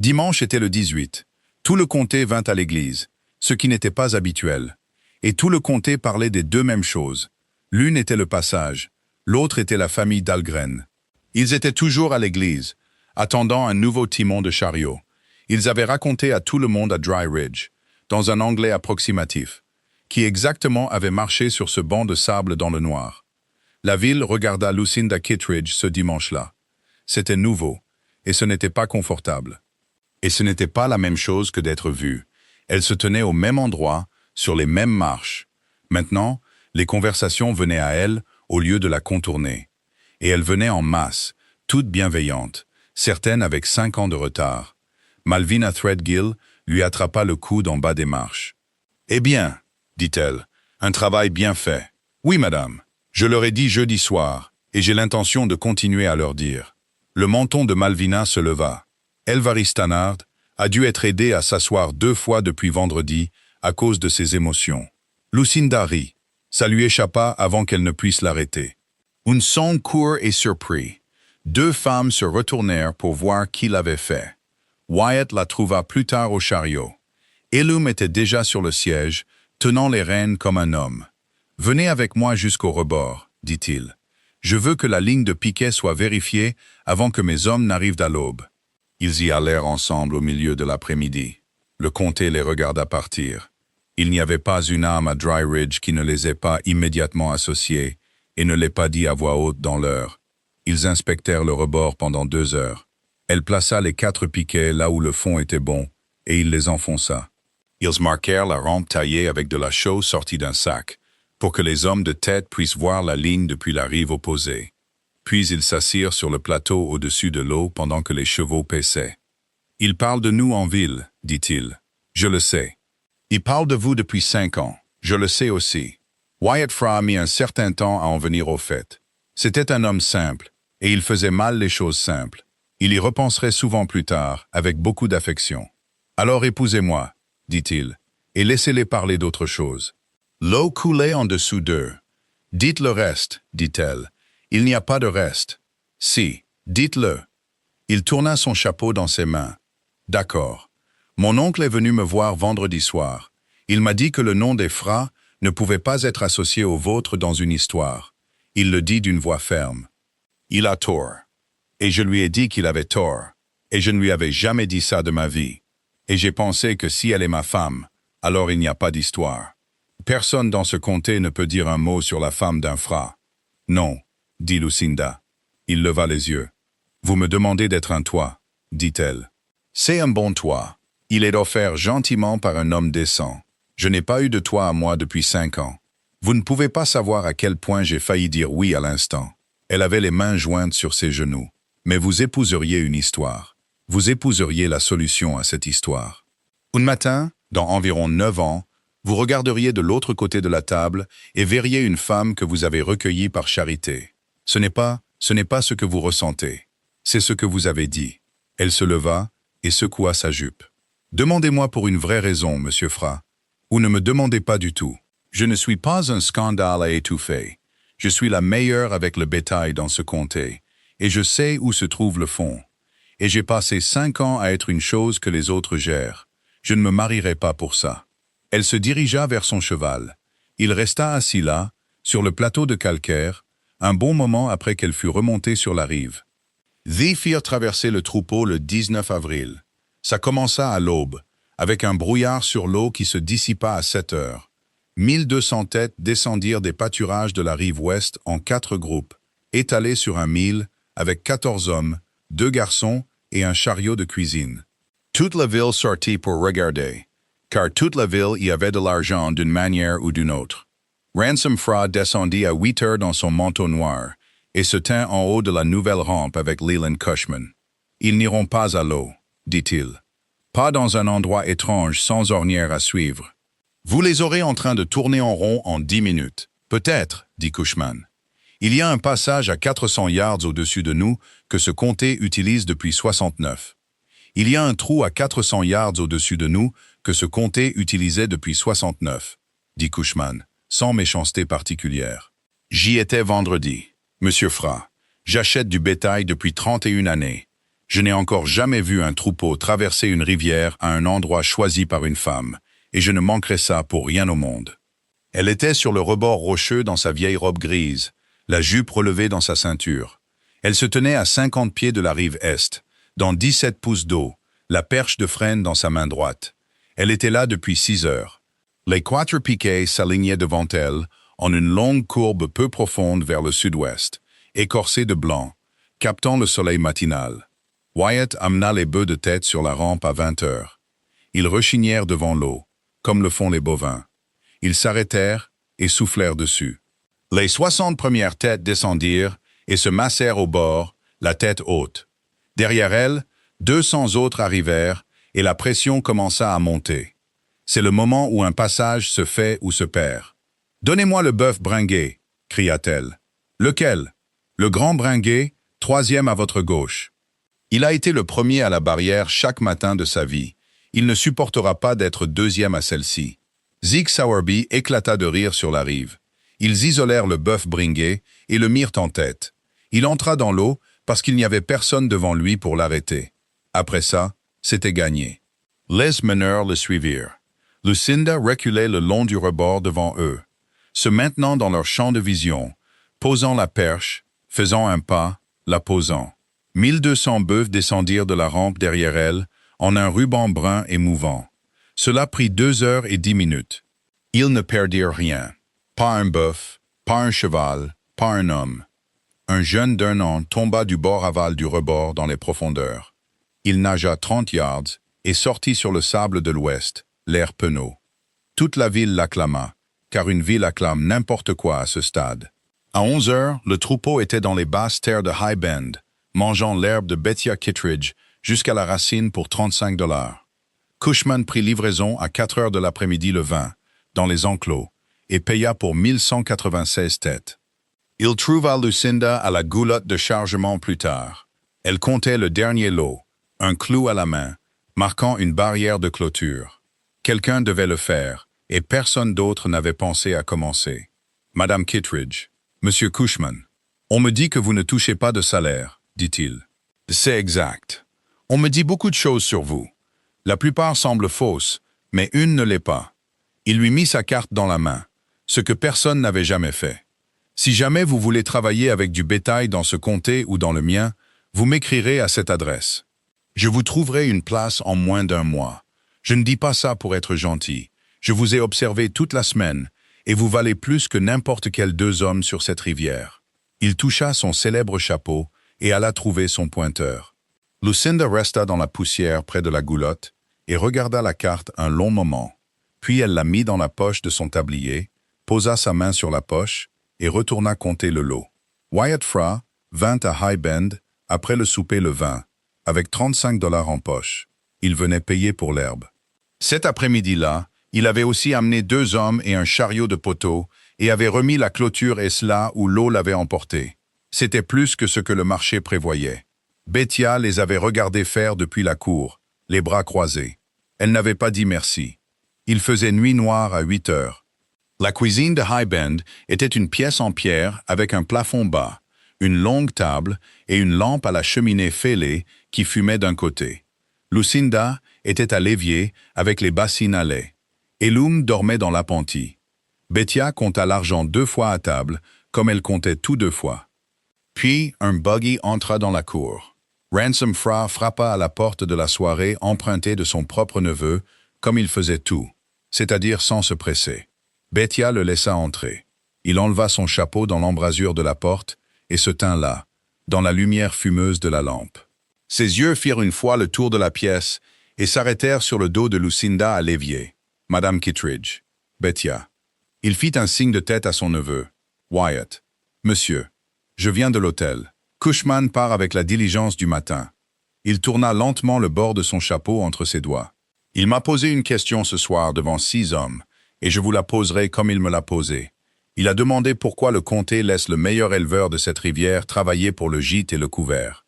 Dimanche était le 18. Tout le comté vint à l'église, ce qui n'était pas habituel. Et tout le comté parlait des 2 mêmes choses. L'une était le passage, l'autre était la famille Dahlgren. Ils étaient toujours à l'église, attendant un nouveau timon de chariot. Ils avaient raconté à tout le monde à Dry Ridge, dans un anglais approximatif, qui exactement avait marché sur ce banc de sable dans le noir. La ville regarda Lucinda Kittredge ce dimanche-là. C'était nouveau, et ce n'était pas confortable. Et ce n'était pas la même chose que d'être vue. Elle se tenait au même endroit, sur les mêmes marches. Maintenant, les conversations venaient à elle au lieu de la contourner. Et elles venaient en masse, toutes bienveillantes, certaines avec 5 ans de retard. Malvina Threadgill lui attrapa le coude en bas des marches. « Eh bien, dit-elle, un travail bien fait. Oui, madame. Je leur ai dit jeudi soir, et j'ai l'intention de continuer à leur dire. » Le menton de Malvina se leva. Elvarie Stannard a dû être aidée à s'asseoir 2 fois depuis vendredi à cause de ses émotions. Lucinda rit. Ça lui échappa avant qu'elle ne puisse l'arrêter. Un son court et surpris. 2 femmes se retournèrent pour voir qui l'avait fait. Wyatt la trouva plus tard au chariot. Illum était déjà sur le siège, tenant les rênes comme un homme. « Venez avec moi jusqu'au rebord, dit-il. Je veux que la ligne de piquet soit vérifiée avant que mes hommes n'arrivent à l'aube. » Ils y allèrent ensemble au milieu de l'après-midi. Le comté les regarda partir. Il n'y avait pas une âme à Dry Ridge qui ne les ait pas immédiatement associés et ne l'ait pas dit à voix haute dans l'heure. Ils inspectèrent le rebord pendant 2 heures. Elle plaça les 4 piquets là où le fond était bon, et il les enfonça. Ils marquèrent la rampe taillée avec de la chaux sortie d'un sac, pour que les hommes de tête puissent voir la ligne depuis la rive opposée. Puis ils s'assirent sur le plateau au-dessus de l'eau pendant que les chevaux paissaient. « Ils parlent de nous en ville, dit-il. Je le sais. Ils parlent de vous depuis 5 ans. Je le sais aussi. Wyatt Fra a mis un certain temps à en venir au fait. C'était un homme simple, et il faisait mal les choses simples. Il y repenserait souvent plus tard, avec beaucoup d'affection. Alors épousez-moi, dit-il, et laissez-les parler d'autre chose. L'eau coulait en dessous d'eux. Dites le reste, dit-elle. Il n'y a pas de reste. Si, dites-le. Il tourna son chapeau dans ses mains. D'accord. Mon oncle est venu me voir vendredi soir. Il m'a dit que le nom des Fra ne pouvait pas être associé au vôtre dans une histoire. Il le dit d'une voix ferme. Il a tort. Et je lui ai dit qu'il avait tort. Et je ne lui avais jamais dit ça de ma vie. Et j'ai pensé que si elle est ma femme, alors il n'y a pas d'histoire. Personne dans ce comté ne peut dire un mot sur la femme d'un Fra. Non, dit Lucinda. Il leva les yeux. Vous me demandez d'être un toit, dit-elle. C'est un bon toit. Il est offert gentiment par un homme décent. Je n'ai pas eu de toit à moi depuis 5 ans. Vous ne pouvez pas savoir à quel point j'ai failli dire oui à l'instant. Elle avait les mains jointes sur ses genoux. Mais vous épouseriez une histoire. Vous épouseriez la solution à cette histoire. Un matin, dans environ 9 ans, vous regarderiez de l'autre côté de la table et verriez une femme que vous avez recueillie par charité. Ce n'est pas ce que vous ressentez. C'est ce que vous avez dit. Elle se leva et secoua sa jupe. Demandez-moi pour une vraie raison, monsieur Fra. Ou ne me demandez pas du tout. Je ne suis pas un scandale à étouffer. Je suis la meilleure avec le bétail dans ce comté. Et je sais où se trouve le fond. Et j'ai passé 5 ans à être une chose que les autres gèrent. Je ne me marierai pas pour ça. Elle se dirigea vers son cheval. Il resta assis là, sur le plateau de calcaire, un bon moment après qu'elle fut remontée sur la rive. Ils firent traverser le troupeau le 19 avril. Ça commença à l'aube, avec un brouillard sur l'eau qui se dissipa à 7 heures. 1200 têtes descendirent des pâturages de la rive ouest en 4 groupes, étalés sur un mille, avec 14 hommes, 2 garçons et un chariot de cuisine. Toute la ville sortit pour regarder, car toute la ville y avait de l'argent d'une manière ou d'une autre. Ransom Fra descendit à 8 heures dans son manteau noir et se tint en haut de la nouvelle rampe avec Leland Cushman. « Ils n'iront pas à l'eau, dit-il. Pas dans un endroit étrange sans ornière à suivre. Vous les aurez en train de tourner en rond en 10 minutes. Peut-être, dit Cushman. Il y a un passage à 400 yards au-dessus de nous que ce comté utilise depuis 69. Il y a un trou à 400 yards au-dessus de nous que ce comté utilisait depuis 69, dit Cushman, sans méchanceté particulière. J'y étais vendredi. Monsieur Fra, j'achète du bétail depuis 31 années. Je n'ai encore jamais vu un troupeau traverser une rivière à un endroit choisi par une femme, et je ne manquerai ça pour rien au monde. Elle était sur le rebord rocheux dans sa vieille robe grise, la jupe relevée dans sa ceinture. Elle se tenait à 50 pieds de la rive est, dans 17 pouces d'eau, la perche de frêne dans sa main droite. Elle était là depuis 6 heures. Les 4 piquets s'alignaient devant elle, en une longue courbe peu profonde vers le sud-ouest, écorcée de blanc, captant le soleil matinal. Wyatt amena les bœufs de tête sur la rampe à 20 heures. Ils rechignèrent devant l'eau, comme le font les bovins. Ils s'arrêtèrent et soufflèrent dessus. Les 60 premières têtes descendirent et se massèrent au bord, la tête haute. Derrière elles, 200 autres arrivèrent et la pression commença à monter. C'est le moment où un passage se fait ou se perd. « Donnez-moi le bœuf bringué !» cria-t-elle. « Lequel ?»« Le grand bringué, 3e à votre gauche. » Il a été le premier à la barrière chaque matin de sa vie. Il ne supportera pas d'être 2e à celle-ci. Zeke Sowerby éclata de rire sur la rive. Ils isolèrent le bœuf bringué et le mirent en tête. Il entra dans l'eau parce qu'il n'y avait personne devant lui pour l'arrêter. Après ça, c'était gagné. Les meneurs le suivirent. Lucinda reculait le long du rebord devant eux, se maintenant dans leur champ de vision, posant la perche, faisant un pas, la posant. 1200 bœufs descendirent de la rampe derrière elle, en un ruban brun et mouvant. Cela prit 2 heures et 10 minutes. Ils ne perdirent rien. Pas un bœuf, pas un cheval, pas un homme. Un jeune d'1 an tomba du bord aval du rebord dans les profondeurs. Il nagea 30 yards et sortit sur le sable de l'ouest, l'air penaud. Toute la ville l'acclama, car une ville acclame n'importe quoi à ce stade. À 11 heures, le troupeau était dans les basses terres de High Bend, mangeant l'herbe de Bethia Kittredge jusqu'à la racine pour 35 $. Cushman prit livraison à 4 heures de l'après-midi le 20, dans les enclos, et paya pour 1196 têtes. Il trouva Lucinda à la goulotte de chargement plus tard. Elle comptait le dernier lot, un clou à la main, marquant une barrière de clôture. Quelqu'un devait le faire, et personne d'autre n'avait pensé à commencer. Madame Kittredge, Monsieur Cushman, on me dit que vous ne touchez pas de salaire, dit-il. C'est exact. On me dit beaucoup de choses sur vous. La plupart semblent fausses, mais une ne l'est pas. Il lui mit sa carte dans la main, ce que personne n'avait jamais fait. Si jamais vous voulez travailler avec du bétail dans ce comté ou dans le mien, vous m'écrirez à cette adresse. Je vous trouverai une place en moins d'1 mois. Je ne dis pas ça pour être gentil. Je vous ai observé toute la semaine, et vous valez plus que n'importe quels 2 hommes sur cette rivière. Il toucha son célèbre chapeau et alla trouver son pointeur. Lucinda resta dans la poussière près de la goulotte et regarda la carte un long moment. Puis elle la mit dans la poche de son tablier, posa sa main sur la poche et retourna compter le lot. Wyatt Fra vint à High Bend après le souper le 20, avec 35 $ en poche. Il venait payer pour l'herbe. Cet après-midi-là, il avait aussi amené 2 hommes et un chariot de poteaux et avait remis la clôture là où l'eau l'avait emporté. C'était plus que ce que le marché prévoyait. Bethia les avait regardés faire depuis la cour, les bras croisés. Elle n'avait pas dit merci. Il faisait nuit noire à 8 heures. La cuisine de High Bend était une pièce en pierre avec un plafond bas, une longue table et une lampe à la cheminée fêlée qui fumait d'un côté. Lucinda était à l'évier avec les bassines à lait. Elum dormait dans l'appentis. Bethia compta l'argent 2 fois à table, comme elle comptait tout 2 fois. Puis un buggy entra dans la cour. Ransom Fra frappa à la porte de la soirée empruntée de son propre neveu, comme il faisait tout, c'est-à-dire sans se presser. Bethia le laissa entrer. Il enleva son chapeau dans l'embrasure de la porte et se tint là, dans la lumière fumeuse de la lampe. Ses yeux firent une fois le tour de la pièce et s'arrêtèrent sur le dos de Lucinda à l'évier. Madame Kittredge, Bethia. Il fit un signe de tête à son neveu. Wyatt. Monsieur, je viens de l'hôtel. Cushman part avec la diligence du matin. Il tourna lentement le bord de son chapeau entre ses doigts. Il m'a posé une question ce soir devant 6 hommes, et je vous la poserai comme il me l'a posée. Il a demandé pourquoi le comté laisse le meilleur éleveur de cette rivière travailler pour le gîte et le couvert.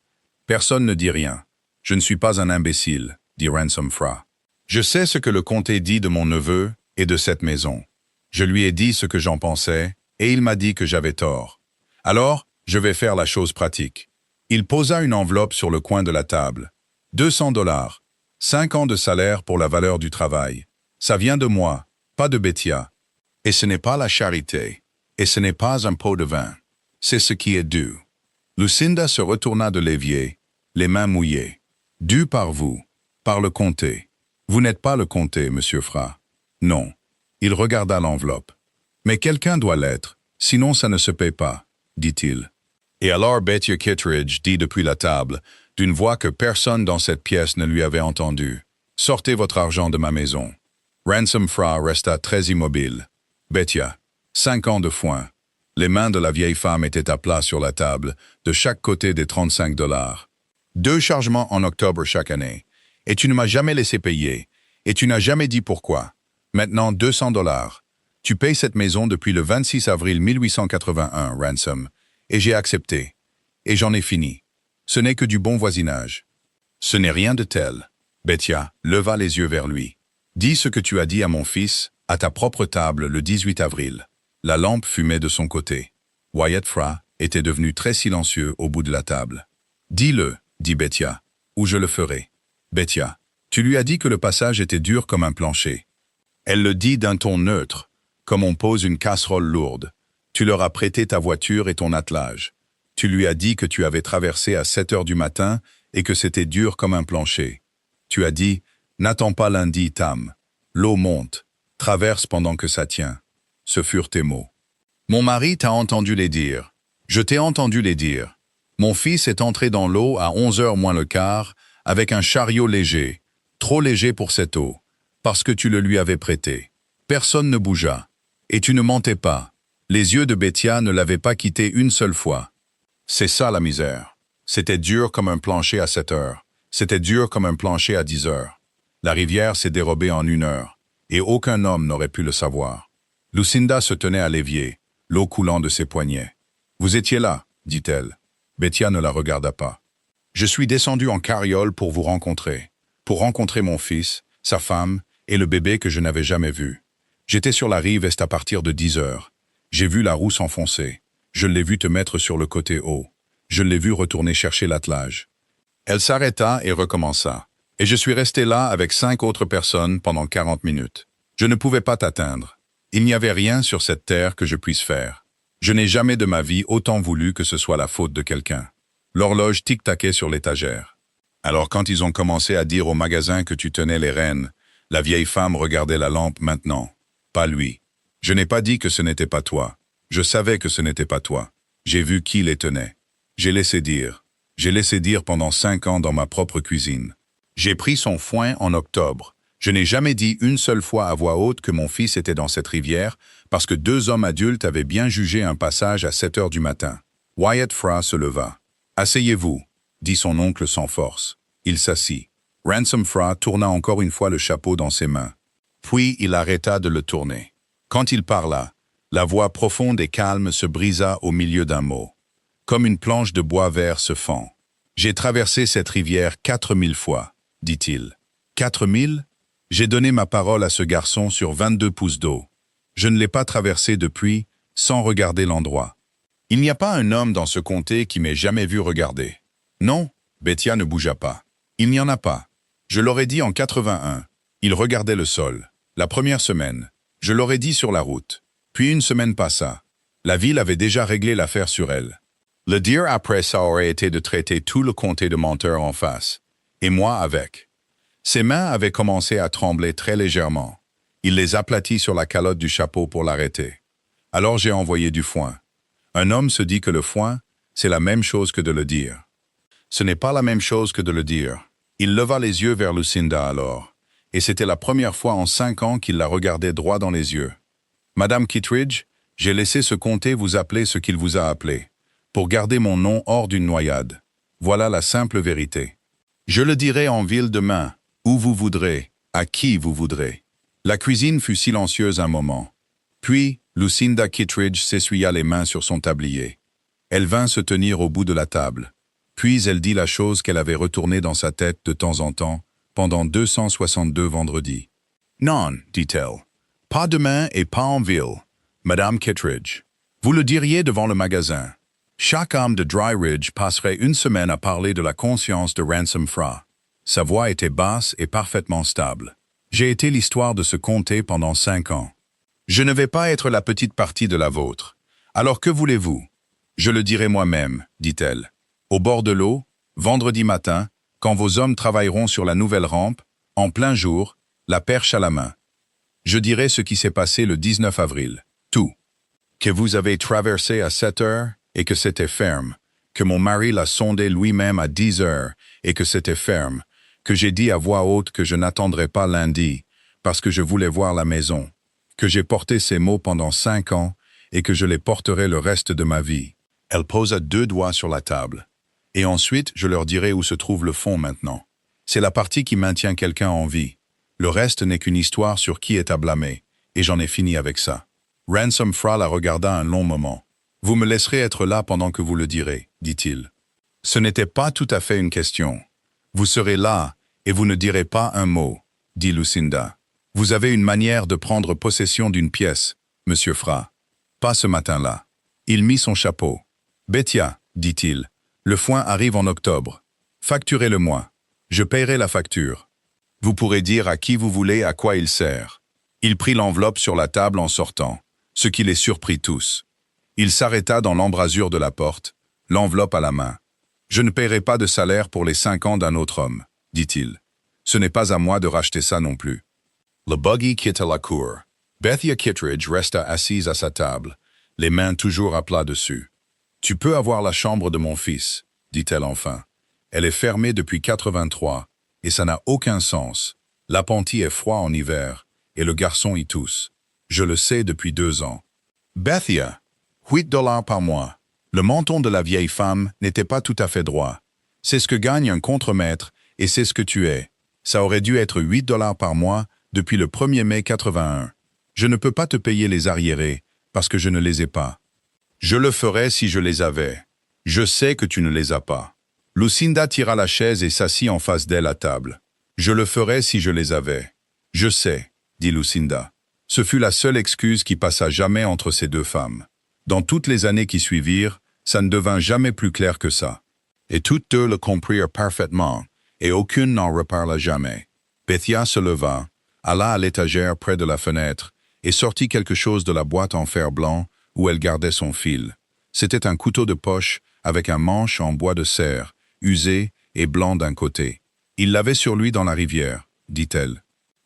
Personne ne dit rien. Je ne suis pas un imbécile, dit Ransom Fra. Je sais ce que le comté dit de mon neveu et de cette maison. Je lui ai dit ce que j'en pensais, et il m'a dit que j'avais tort. Alors, je vais faire la chose pratique. Il posa une enveloppe sur le coin de la table. 200 $, 5 ans de salaire pour la valeur du travail. Ça vient de moi, pas de Bethia. Et ce n'est pas la charité, et ce n'est pas un pot de vin. C'est ce qui est dû. Lucinda se retourna de l'évier, les mains mouillées. Dû par vous, par le comté. Vous n'êtes pas le comté, monsieur Fra. Non. Il regarda l'enveloppe. Mais quelqu'un doit l'être, sinon ça ne se paie pas, dit-il. Et alors Bethia Kittredge dit depuis la table, d'une voix que personne dans cette pièce ne lui avait entendue. « Sortez votre argent de ma maison. » Ransom Fra resta très immobile. Bethia, 5 ans de foin. Les mains de la vieille femme étaient à plat sur la table, de chaque côté des 35 $. 2 chargements en octobre chaque année. Et tu ne m'as jamais laissé payer. Et tu n'as jamais dit pourquoi. Maintenant 200 $. Tu payes cette maison depuis le 26 avril 1881, Ransom. Et j'ai accepté. Et j'en ai fini. Ce n'est que du bon voisinage. Ce n'est rien de tel. Bethia leva les yeux vers lui. Dis ce que tu as dit à mon fils, à ta propre table le 18 avril. La lampe fumait de son côté. Wyatt Fra était devenu très silencieux au bout de la table. Dis-le, dit Bethia, ou je le ferai. Bethia, tu lui as dit que le passage était dur comme un plancher. Elle le dit d'un ton neutre, comme on pose une casserole lourde. Tu leur as prêté ta voiture et ton attelage. Tu lui as dit que tu avais traversé à 7 heures du matin et que c'était dur comme un plancher. Tu as dit, n'attends pas lundi, Tam. L'eau monte. Traverse pendant que ça tient. Ce furent tes mots. Mon mari t'a entendu les dire. Je t'ai entendu les dire. Mon fils est entré dans l'eau à 11 heures moins le quart avec un chariot léger, trop léger pour cette eau, parce que tu le lui avais prêté. Personne ne bougea. Et tu ne mentais pas. Les yeux de Bethia ne l'avaient pas quitté une seule fois. C'est ça la misère. C'était dur comme un plancher à 7 heures. C'était dur comme un plancher à 10 heures. La rivière s'est dérobée en 1 heure, et aucun homme n'aurait pu le savoir. Lucinda se tenait à l'évier, l'eau coulant de ses poignets. « Vous étiez là, dit-elle. Bethia ne la regarda pas. « Je suis descendu en carriole pour vous rencontrer, pour rencontrer mon fils, sa femme et le bébé que je n'avais jamais vu. J'étais sur la rive est à partir de 10 heures. J'ai vu la roue s'enfoncer. Je l'ai vu te mettre sur le côté haut. Je l'ai vu retourner chercher l'attelage. » Elle s'arrêta et recommença. « Et je suis resté là avec 5 autres personnes pendant 40 minutes. Je ne pouvais pas t'atteindre. Il n'y avait rien sur cette terre que je puisse faire. Je n'ai jamais de ma vie autant voulu que ce soit la faute de quelqu'un. » L'horloge tic-taquait sur l'étagère. Alors quand ils ont commencé à dire au magasin que tu tenais les rênes, la vieille femme regardait la lampe maintenant. Pas lui. Je n'ai pas dit que ce n'était pas toi. Je savais que ce n'était pas toi. J'ai vu qui les tenait. J'ai laissé dire. J'ai laissé dire pendant 5 ans dans ma propre cuisine. J'ai pris son foin en octobre. Je n'ai jamais dit une seule fois à voix haute que mon fils était dans cette rivière parce que 2 hommes adultes avaient bien jugé un passage à 7 heures du matin. Wyatt Fra se leva. « Asseyez-vous », dit son oncle sans force. Il s'assit. Ransom Fra tourna encore une fois le chapeau dans ses mains. Puis il arrêta de le tourner. Quand il parla, la voix profonde et calme se brisa au milieu d'un mot. Comme une planche de bois vert se fend. « J'ai traversé cette rivière 4000 fois, dit-il. 4000 ? J'ai donné ma parole à ce garçon sur 22 pouces d'eau. Je ne l'ai pas traversé depuis, sans regarder l'endroit. Il n'y a pas un homme dans ce comté qui m'ait jamais vu regarder. Non, Bethia ne bougea pas. Il n'y en a pas. Je l'aurais dit en 81. Il regardait le sol. La première semaine. Je l'aurais dit sur la route. Puis une semaine passa. La ville avait déjà réglé l'affaire sur elle. Le dire après ça aurait été de traiter tout le comté de menteur en face. Et moi avec. Ses mains avaient commencé à trembler très légèrement. Il les aplatit sur la calotte du chapeau pour l'arrêter. Alors j'ai envoyé du foin. Un homme se dit que le foin, c'est la même chose que de le dire. Ce n'est pas la même chose que de le dire. Il leva les yeux vers Lucinda alors, et c'était la première fois en 5 ans qu'il la regardait droit dans les yeux. « Madame Kittredge, j'ai laissé ce comté vous appeler ce qu'il vous a appelé, pour garder mon nom hors d'une noyade. Voilà la simple vérité. Je le dirai en ville demain, où vous voudrez, à qui vous voudrez. » La cuisine fut silencieuse un moment. Puis, Lucinda Kittredge s'essuya les mains sur son tablier. Elle vint se tenir au bout de la table. Puis elle dit la chose qu'elle avait retournée dans sa tête de temps en temps, pendant 262 vendredis. « Non, dit-elle, pas demain et pas en ville, Madame Kittredge. Vous le diriez devant le magasin. Chaque homme de Dry Ridge passerait une semaine à parler de la conscience de Ransom Fra. » Sa voix était basse et parfaitement stable. « J'ai été l'histoire de ce comté pendant 5 ans. Je ne vais pas être la petite partie de la vôtre. Alors que voulez-vous? Je le dirai moi-même, dit-elle. Au bord de l'eau, vendredi matin, quand vos hommes travailleront sur la nouvelle rampe, en plein jour, la perche à la main. Je dirai ce qui s'est passé le 19 avril. Tout. Que vous avez traversé à 7 heures et que c'était ferme. que mon mari l'a sondé lui-même à 10 heures et que c'était ferme, que j'ai dit à voix haute que je n'attendrais pas lundi, parce que je voulais voir la maison, que j'ai porté ces mots pendant 5 ans et que je les porterai le reste de ma vie. Elle posa 2 doigts sur la table. Et ensuite, je leur dirai où se trouve le fond maintenant. C'est la partie qui maintient quelqu'un en vie. Le reste n'est qu'une histoire sur qui est à blâmer, et j'en ai fini avec ça. Ransom Fra la regarda un long moment. « Vous me laisserez être là pendant que vous le direz, dit-il. Ce n'était pas tout à fait une question. Vous serez là, et vous ne direz pas un mot, dit Lucinda. Vous avez une manière de prendre possession d'une pièce, monsieur Fra. Pas ce matin-là. Il mit son chapeau. Bethia, dit-il, le foin arrive en octobre. Facturez-le-moi. Je paierai la facture. Vous pourrez dire à qui vous voulez à quoi il sert. Il prit l'enveloppe sur la table en sortant, ce qui les surprit tous. Il s'arrêta dans l'embrasure de la porte, l'enveloppe à la main. Je ne paierai pas de salaire pour les 5 ans d'un autre homme, dit-il. Ce n'est pas à moi de racheter ça non plus. Le buggy quitta la cour. Bethia Kittredge resta assise à sa table, les mains toujours à plat dessus. « Tu peux avoir la chambre de mon fils, dit-elle enfin. Elle est fermée depuis 83, et ça n'a aucun sens. L'appentis est froid en hiver, et le garçon y tousse. Je le sais depuis 2 ans. Bethia, $8 par mois. Le menton de la vieille femme n'était pas tout à fait droit. C'est ce que gagne un contremaître, et c'est ce que tu es. Ça aurait dû être $8 par mois depuis le 1er mai 81. Je ne peux pas te payer les arriérés, parce que je ne les ai pas. Je le ferais si je les avais. Je sais que tu ne les as pas. Lucinda tira la chaise et s'assit en face d'elle à table. Je le ferais si je les avais. Je sais, dit Lucinda. Ce fut la seule excuse qui passa jamais entre ces 2 femmes. Dans toutes les années qui suivirent, ça ne devint jamais plus clair que ça. Et toutes 2 le comprirent parfaitement, et aucune n'en reparla jamais. Bethia se leva, alla à l'étagère près de la fenêtre, et sortit quelque chose de la boîte en fer blanc où elle gardait son fil. C'était un couteau de poche avec un manche en bois de serre, usé et blanc d'un côté. Il l'avait sur lui dans la rivière, dit-elle.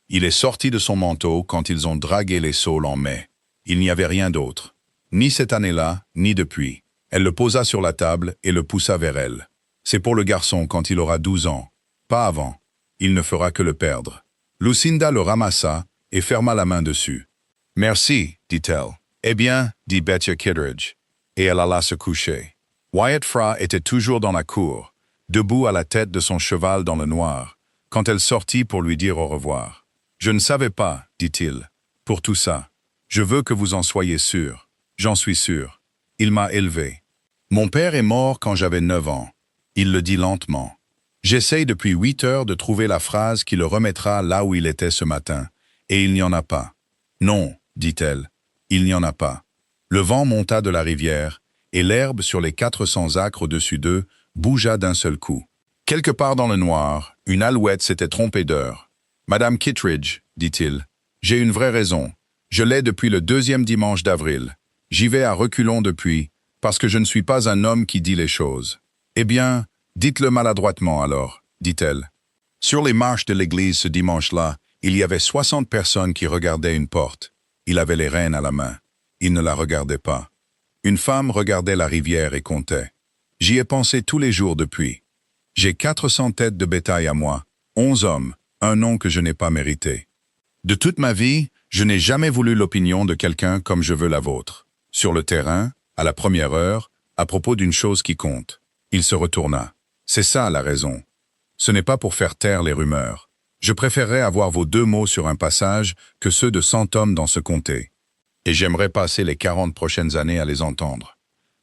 Il est sorti de son manteau quand ils ont dragué les saules en mai. Il n'y avait rien d'autre. Ni cette année-là, ni depuis. Elle le posa sur la table et le poussa vers elle. C'est pour le garçon quand il aura 12 ans. Pas avant. Il ne fera que le perdre. Lucinda le ramassa et ferma la main dessus. Merci, dit-elle. Eh bien, dit Bethia Kittredge, et elle alla se coucher. Wyatt Fra était toujours dans la cour, debout à la tête de son cheval dans le noir, quand elle sortit pour lui dire au revoir. Je ne savais pas, dit-il, pour tout ça. Je veux que vous en soyez sûr. J'en suis sûr. Il m'a élevé. Mon père est mort quand j'avais 9 ans. Il le dit lentement. J'essaye depuis 8 heures de trouver la phrase qui le remettra là où il était ce matin, et il n'y en a pas. Non, dit-elle. Il n'y en a pas. Le vent monta de la rivière, et l'herbe sur les 400 acres au-dessus d'eux bougea d'un seul coup. Quelque part dans le noir, une alouette s'était trompée d'heure. « Madame Kittredge, dit-il, j'ai une vraie raison. Je l'ai depuis le 2e dimanche d'avril. J'y vais à reculons depuis, parce que je ne suis pas un homme qui dit les choses. Eh bien, dites-le maladroitement alors, dit-elle. Sur les marches de l'église ce dimanche-là, il y avait 60 personnes qui regardaient une porte. Il avait les rênes à la main. Il ne la regardait pas. Une femme regardait la rivière et comptait. J'y ai pensé tous les jours depuis. J'ai 400 têtes de bétail à moi, 11 hommes, un nom que je n'ai pas mérité. De toute ma vie, je n'ai jamais voulu l'opinion de quelqu'un comme je veux la vôtre. Sur le terrain, à la première heure, à propos d'une chose qui compte. Il se retourna. C'est ça la raison. Ce n'est pas pour faire taire les rumeurs. Je préférerais avoir vos 2 mots sur un passage que ceux de 100 hommes dans ce comté. Et j'aimerais passer les 40 prochaines années à les entendre.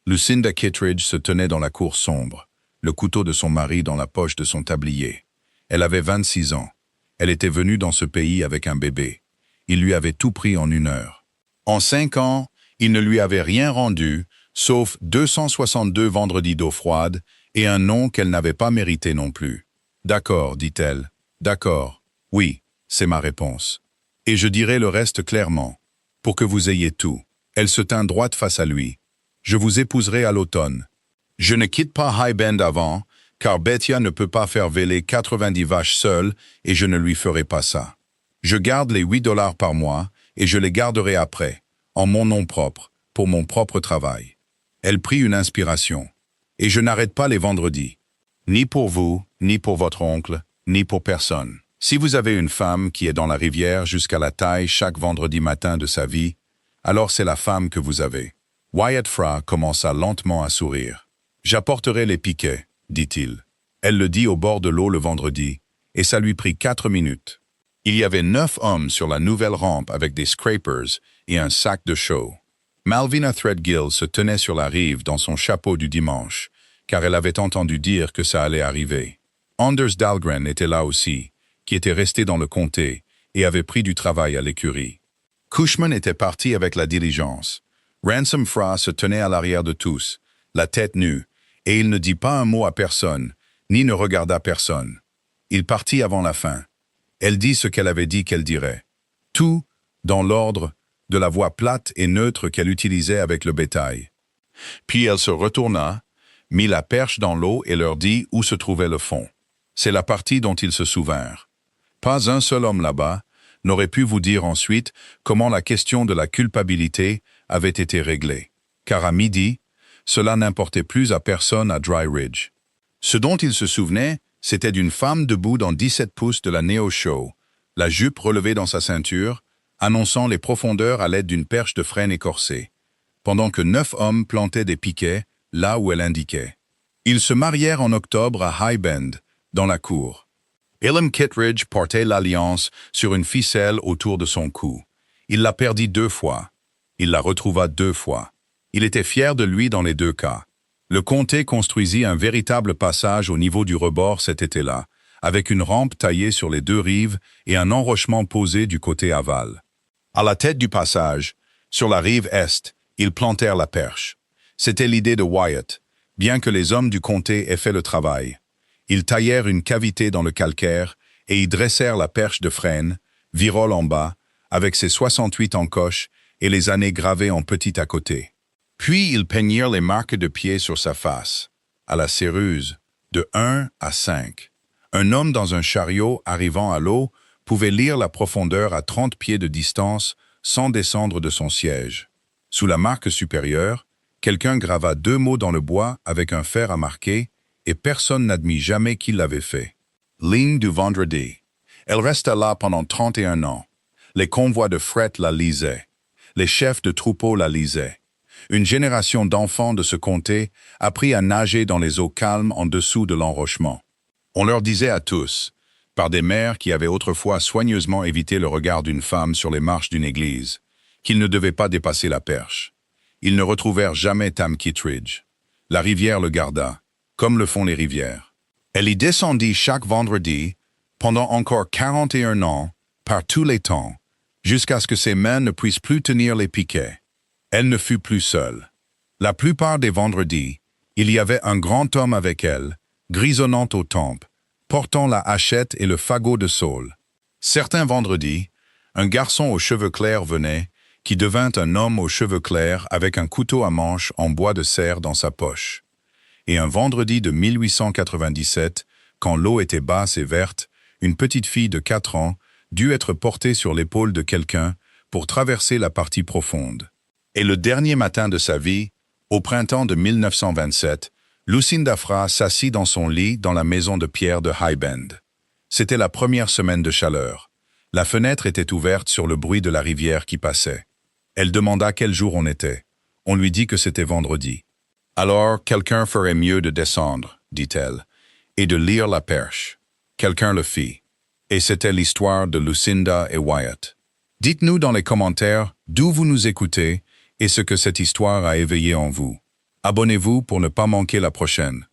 Lucinda Kittredge se tenait dans la cour sombre, le couteau de son mari dans la poche de son tablier. Elle avait 26 ans. Elle était venue dans ce pays avec un bébé. Il lui avait tout pris en 1 heure. En 5 ans, il ne lui avait rien rendu, sauf 262 vendredis d'eau froide et un nom qu'elle n'avait pas mérité non plus. D'accord, dit-elle. D'accord. Oui, c'est ma réponse. Et je dirai le reste clairement, pour que vous ayez tout. Elle se tint droite face à lui. Je vous épouserai à l'automne. Je ne quitte pas High Bend avant, car Bethia ne peut pas faire véler 90 vaches seule et je ne lui ferai pas ça. Je garde les $8 par mois et je les garderai après, en mon nom propre, pour mon propre travail. Elle prit une inspiration. Et je n'arrête pas les vendredis. Ni pour vous, ni pour votre oncle, ni pour personne. Si vous avez une femme qui est dans la rivière jusqu'à la taille chaque vendredi matin de sa vie, alors c'est la femme que vous avez. Wyatt Fra commença lentement à sourire. « J'apporterai les piquets, dit-il. Elle le dit au bord de l'eau le vendredi, et ça lui prit 4 minutes. Il y avait 9 hommes sur la nouvelle rampe avec des scrapers et un sac de show. Malvina Threadgill se tenait sur la rive dans son chapeau du dimanche, car elle avait entendu dire que ça allait arriver. Anders Dahlgren était là aussi, qui était resté dans le comté et avait pris du travail à l'écurie. Cushman était parti avec la diligence. Ransom Fra se tenait à l'arrière de tous, la tête nue, et il ne dit pas un mot à personne, ni ne regarda personne. Il partit avant la fin. Elle dit ce qu'elle avait dit qu'elle dirait. Tout, dans l'ordre, de la voix plate et neutre qu'elle utilisait avec le bétail. Puis elle se retourna, mit la perche dans l'eau et leur dit où se trouvait le fond. C'est la partie dont ils se souvinrent. Pas un seul homme là-bas n'aurait pu vous dire ensuite comment la question de la culpabilité avait été réglée. Car à midi, cela n'importait plus à personne à Dry Ridge. Ce dont ils se souvenaient, c'était d'une femme debout dans 17 pouces de la Neo Show, la jupe relevée dans sa ceinture, annonçant les profondeurs à l'aide d'une perche de frêne écorcée, pendant que 9 hommes plantaient des piquets là où elle indiquait. Ils se marièrent en octobre à High Bend, dans la cour. Elam Kittredge portait l'alliance sur une ficelle autour de son cou. Il la perdit 2 fois. Il la retrouva 2 fois. Il était fier de lui dans les 2 cas. Le comté construisit un véritable passage au niveau du rebord cet été-là, avec une rampe taillée sur les 2 rives et un enrochement posé du côté aval. À la tête du passage, sur la rive est, ils plantèrent la perche. C'était l'idée de Wyatt, bien que les hommes du comté aient fait le travail. Ils taillèrent une cavité dans le calcaire et y dressèrent la perche de frêne, virole en bas, avec ses 68 encoches et les années gravées en petit à côté. Puis ils peignirent les marques de pied sur sa face, à la céruse, de 1 à 5. Un homme dans un chariot arrivant à l'eau pouvait lire la profondeur à 30 pieds de distance sans descendre de son siège. Sous la marque supérieure, quelqu'un grava 2 mots dans le bois avec un fer à marquer et personne n'admit jamais qui l'avait fait. Ligne du vendredi. Elle resta là pendant 31 ans. Les convois de fret la lisaient. Les chefs de troupeaux la lisaient. Une génération d'enfants de ce comté apprit à nager dans les eaux calmes en dessous de l'enrochement. On leur disait à tous, par des mères qui avaient autrefois soigneusement évité le regard d'une femme sur les marches d'une église, qu'ils ne devaient pas dépasser la perche. Ils ne retrouvèrent jamais Tam Kittredge. La rivière le garda, comme le font les rivières. Elle y descendit chaque vendredi, pendant encore 41 ans, par tous les temps, jusqu'à ce que ses mains ne puissent plus tenir les piquets. Elle ne fut plus seule. La plupart des vendredis, il y avait un grand homme avec elle, grisonnant aux tempes, portant la hachette et le fagot de saule. Certains vendredis, un garçon aux cheveux clairs venait, qui devint un homme aux cheveux clairs avec un couteau à manche en bois de serre dans sa poche. Et un vendredi de 1897, quand l'eau était basse et verte, une petite fille de 4 ans dut être portée sur l'épaule de quelqu'un pour traverser la partie profonde. Et le dernier matin de sa vie, au printemps de 1927, Lucinda Fra s'assit dans son lit dans la maison de pierre de High Bend. C'était la première semaine de chaleur. La fenêtre était ouverte sur le bruit de la rivière qui passait. Elle demanda quel jour on était. On lui dit que c'était vendredi. Alors, quelqu'un ferait mieux de descendre, dit-elle, et de lire la perche. Quelqu'un le fit. Et c'était l'histoire de Lucinda et Wyatt. Dites-nous dans les commentaires d'où vous nous écoutez et ce que cette histoire a éveillé en vous. Abonnez-vous pour ne pas manquer la prochaine.